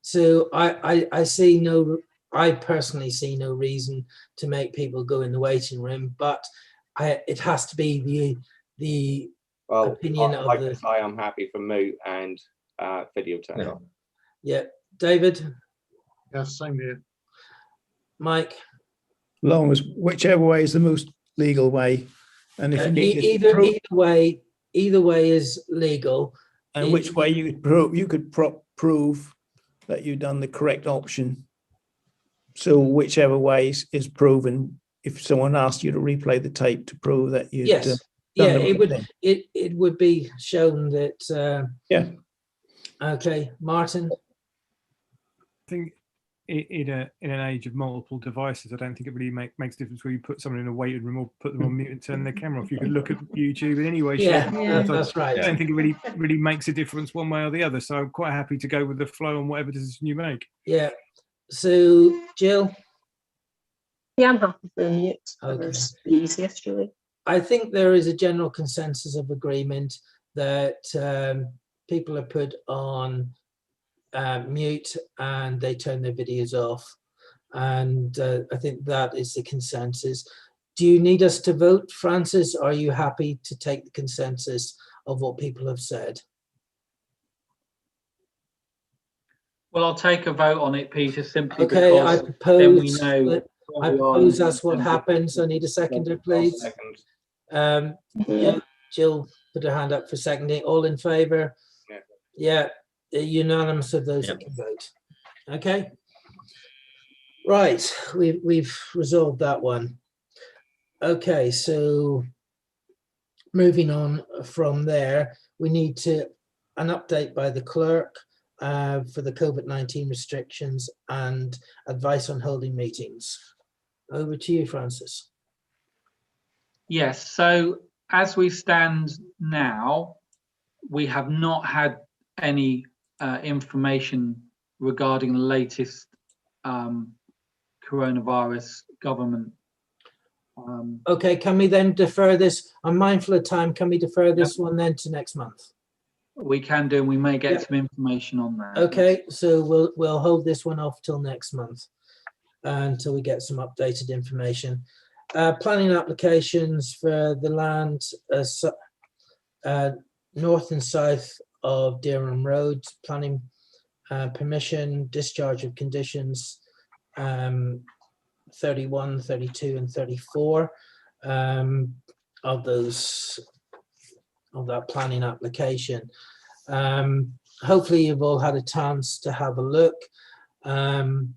So I see no. I personally see no reason to make people go in the waiting room, but it has to be the opinion of like the. I say, I'm happy for mute and video turned off. Yeah, David. Yeah, same here. Mike. Long as whichever way is the most legal way, and if you need either way is legal. And which way you could prove that you've done the correct option. So whichever way is proven. If someone asked you to replay the tape to prove that you yes, it would be shown that. Yeah. Okay, Martin. I think in an age of multiple devices, I don't think it really makes a difference where you put someone in a waiting room or put them on mute and turn their camera off. You could look at YouTube in any way. That's right. I don't think it really makes a difference one way or the other. So I'm quite happy to go with the flow on whatever decision you make. Yeah. So Jill. Yeah, I'm happy for mute. Okay. It's the easiest, really. I think there is a general consensus of agreement that people are put on mute and they turn their videos off, and I think that is the consensus. Do you need us to vote, Francis? Or are you happy to take the consensus of what people have said? Well, I'll take a vote on it, Peter, simply okay, because then we know. I propose that's what happens. I need a seconder, please. Yeah, Jill put her hand up for seconding. All in favour? Yeah, unanimous of those that can vote. Okay. Right, we've resolved that one. Okay, so moving on from there, we need an update by the clerk for the COVID-19 restrictions and advice on holding meetings. Over to you, Francis. Yes, so as we stand now, we have not had any information regarding the latest coronavirus government. Okay, can we then defer this? I'm mindful of time. Can we defer this one then to next month? We can do, and we may get some information on that. Okay, so we'll hold this one off till next month until we get some updated information. Planning applications for the land north and south of Dereham Road, planning permission, discharge of conditions 31, 32 and 34 of that planning application. Hopefully you've all had a chance to have a look, and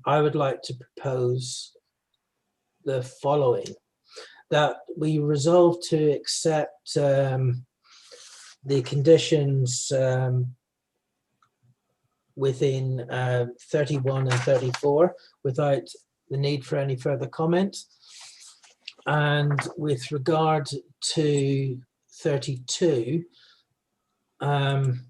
I would like to propose the following: that we resolve to accept the conditions within 31 and 34 without the need for any further comment. And with regard to 32, I'm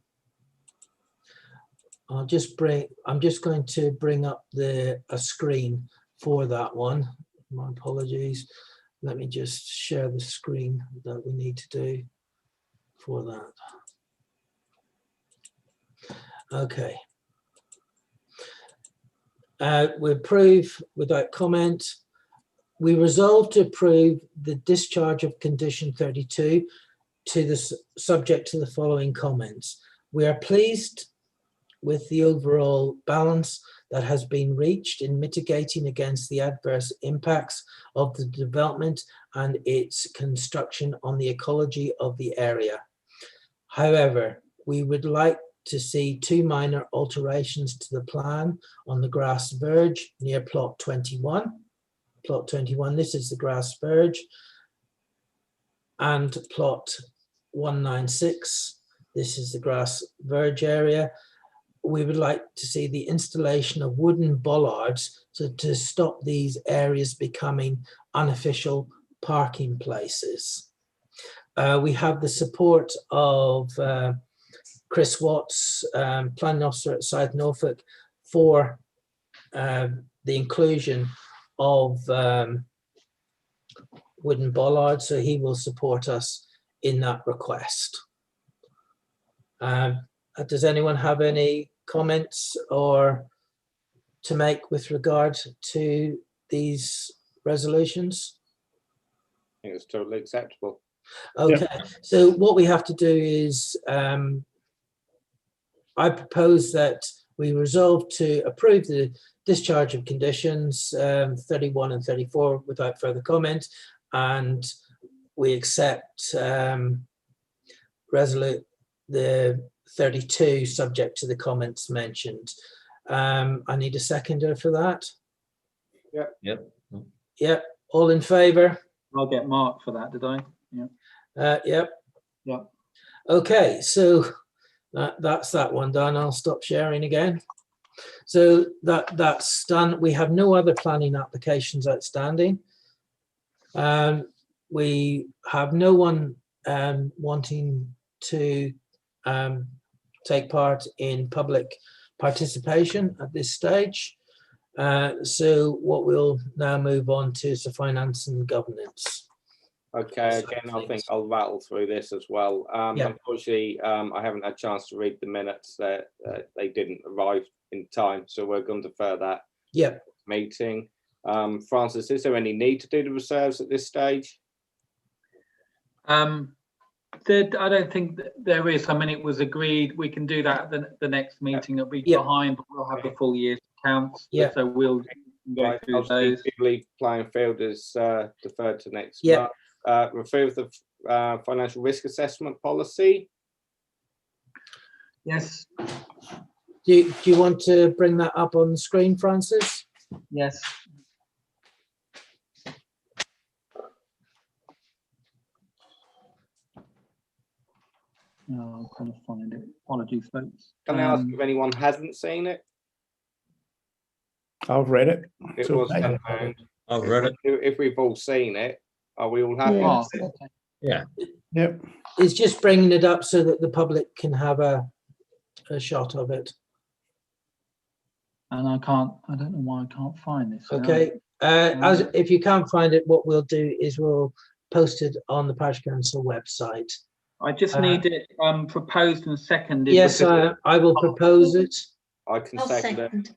just going to bring up a screen for that one. My apologies. Let me just share the screen that we need to do for that. Okay. We approve without comment. We resolve to approve the discharge of condition 32 to the subject to the following comments. We are pleased with the overall balance that has been reached in mitigating against the adverse impacts of the development and its construction on the ecology of the area. However, we would like to see 2 minor alterations to the plan on the grass verge near plot 21. Plot 21, this is the grass verge, and plot 196, this is the grass verge area. We would like to see the installation of wooden bollards to stop these areas becoming unofficial parking places. We have the support of Chris Watts, planning officer at South Norfolk, for the inclusion of wooden bollards, so he will support us in that request. Does anyone have any comments or to make with regard to these resolutions? I think it's totally acceptable. Okay, so what we have to do is I propose that we resolve to approve the discharge of conditions 31 and 34 without further comment, and we accept the 32 subject to the comments mentioned. I need a seconder for that. Yep. All in favour? I'll get Mark for that, did I? Yep. Yeah. Okay, so that's that one done. I'll stop sharing again. So that's done. We have no other planning applications outstanding. We have no one wanting to take part in public participation at this stage. So what we'll now move on to is the finance and governance. Okay, again, I think I'll rattle through this as well. Unfortunately, I haven't had a chance to read the minutes. That they didn't arrive in time, so we're going to defer that meeting. Francis, is there any need to do the reserves at this stage? I don't think there is. I mean, it was agreed we can do that at the next meeting. It'll be behind, but we'll have the full year's accounts. So we'll go through those. Playing field is deferred to next month. Approve the financial risk assessment policy. Yes. Do you want to bring that up on the screen, Francis? Yes. I'm trying to find it. Apologies, folks. Can I ask if anyone hasn't seen it? I've read it. It was sent around. I've read it. If we've all seen it, are we all happy with it? Yeah. Yep. It's just bringing it up so that the public can have a shot of it. And I don't know why I can't find this. Okay. If you can't find it, what we'll do is we'll post it on the Parish Council website. I just need it proposed and seconded. Yes, I will propose it. I can second it.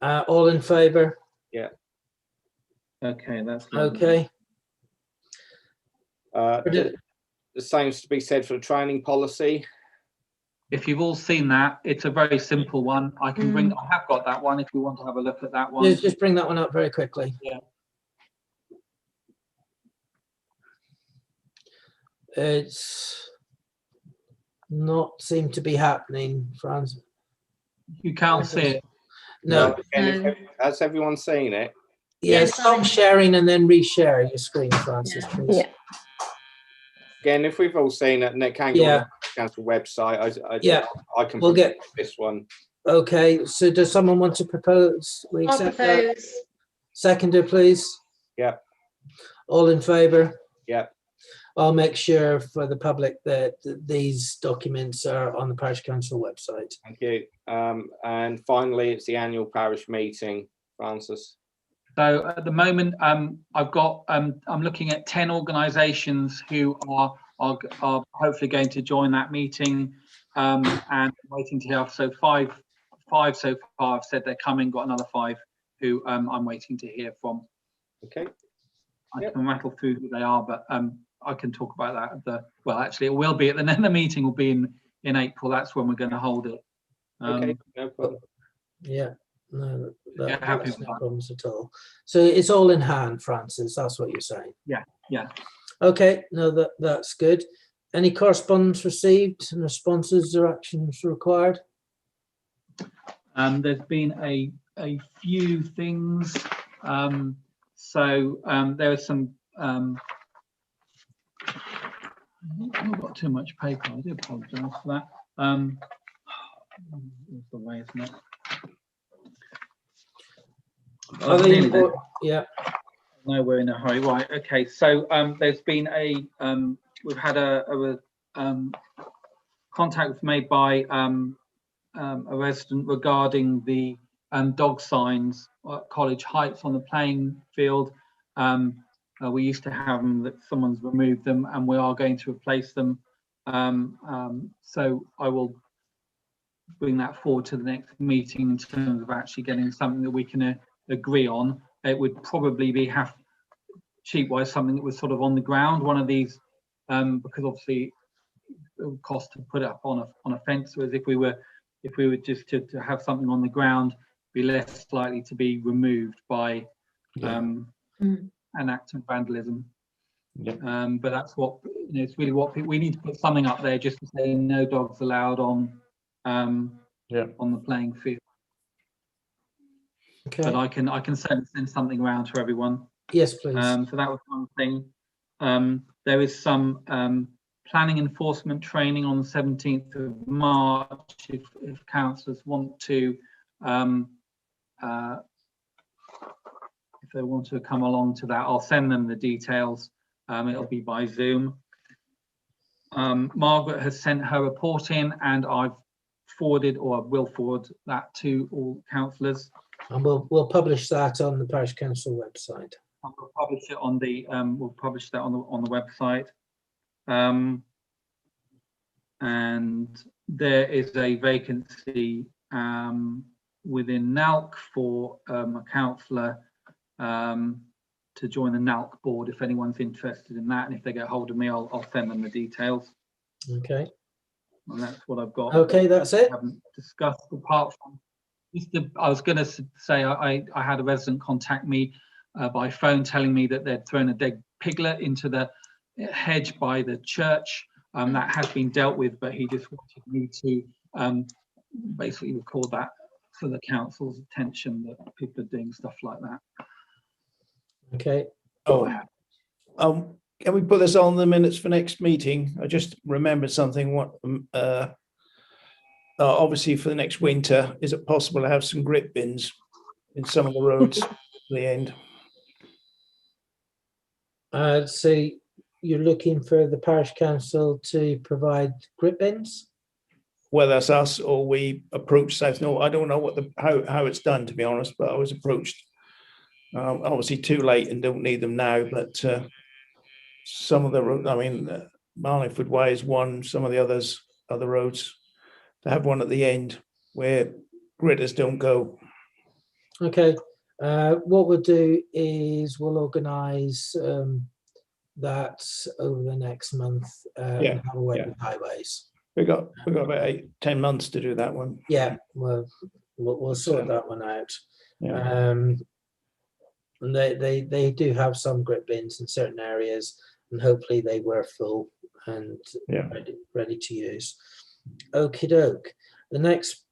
Yeah. All in favour? Yeah. Okay, that's okay. The same to be said for the training policy. If you've all seen that, it's a very simple one. I can bring. I have got that one. If you want to have a look at that one, just bring that one up very quickly. Yeah. It's not seem to be happening, Franz. You can't see it. No. Has everyone seen it? Yes. Stop sharing and then reshare your screen, Francis, please. Yeah. Again, if we've all seen it and it can go on the council website, I can get this one. Okay, so does someone want to propose? We I'll accept propose. that. Seconder, please. Yeah. All in favour? Yeah. I'll make sure for the public that these documents are on the Parish Council website. Thank you. And finally, it's the annual parish meeting, Francis. So at the moment, I've got I'm looking at 10 organisations who are hopefully going to join that meeting, and waiting to hear. So five so far have said they're coming. Got another 5 who I'm waiting to hear from. Okay. I can rattle through who they are, but I can talk about that. Well, actually, it will be at the meeting will be in April. That's when we're going to hold it. Okay. No problem. Yeah. No, Yeah, happy that's with no that. problems at all. So it's all in hand, Francis. That's what you're saying. Yeah. Okay. No, that's good. Any correspondence received and responses or actions required? There's been a few things. So there are some. I've got too much paper. I do apologise for that. It's the way, isn't it? Are they important? Yeah. No, we're in a hurry. Right. Okay. So there's been we've had a contact made by a resident regarding the dog signs at College Heights on the playing field. We used to have them, that someone's removed them, and we are going to replace them. So I will bring that forward to the next meeting in terms of actually getting something that we can agree on. It would probably be cheap-wise something that was sort of on the ground, one of these, because obviously it would cost to put it up on a fence. Whereas if we were just to have something on the ground, be less likely to be removed by an act of vandalism. Yeah. But that's what, it's really what we need to put something up there just to say no dogs allowed on the playing field. Okay. But I can send something around to everyone. Yes, please. So that was one thing. There is some planning enforcement training on the 17th of March. If councillors want to, if they want to come along to that, I'll send them the details. It'll be by Zoom. Margaret has sent her report in, and I've forwarded, or will forward that to all councillors. And we'll publish that on the Parish Council website. And we'll publish it on the website. And there is a vacancy within NALC for a councillor to join the NALC board if anyone's interested in that. And if they get hold of me, I'll send them the details. Okay. And that's what I've got. Okay, that's it. I haven't discussed apart from. I was going to say I had a resident contact me by phone telling me that they'd thrown a dead piglet into the hedge by the church. That has been dealt with, but he just wanted me to basically record that for the council's attention, that people are doing stuff like that. Okay. Can we put this on the minutes for next meeting? I just remembered something. Obviously for the next winter, is it possible to have some grip bins in some of the roads at the end? So you're looking for the Parish Council to provide grip bins? Whether that's us or we approach South North, I don't know how it's done, to be honest, but I was approached. Obviously too late and don't need them now, but some of the roads, I mean, Marlingford Way is one, some of the other roads, to have one at the end where gritters don't go. Okay. What we'll do is we'll organise that over the next month and have a word with highways. We got about 10 months to do that one. Yeah, we'll sort that one out. Yeah. And they do have some grip bins in certain areas, and hopefully they were full and ready to use. Okie doke. The next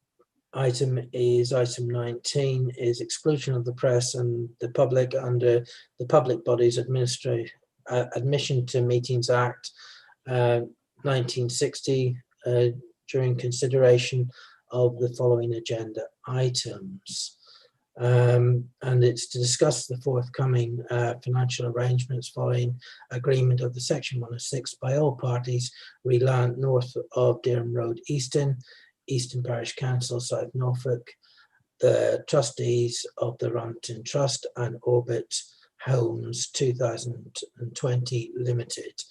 item is item 19, is exclusion of the press and the public under the Public Bodies Admission to Meetings Act 1960 during consideration of the following agenda items. and it's to discuss the forthcoming financial arrangements following agreement of the Section 106 by all parties, re-land north of Derham Road, Easton Parish Council, South Norfolk, the trustees of the Runton Trust, and Orbit Homes 2020 Limited.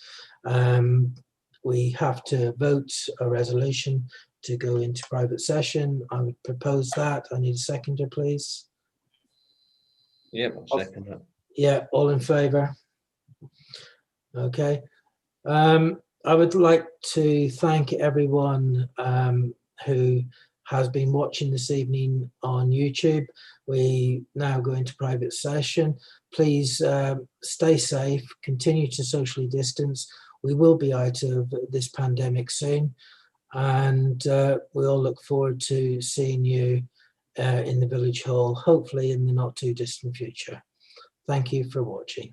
We have to vote a resolution to go into private session. I would propose that. I need a seconder, please. Yeah, I'll second that. Yeah, all in favour? Okay. I would like to thank everyone who has been watching this evening on YouTube. We now go into private session. Please stay safe, continue to socially distance. We will be out of this pandemic soon, and we all look forward to seeing you in the village hall, hopefully in the not too distant future. Thank you for watching.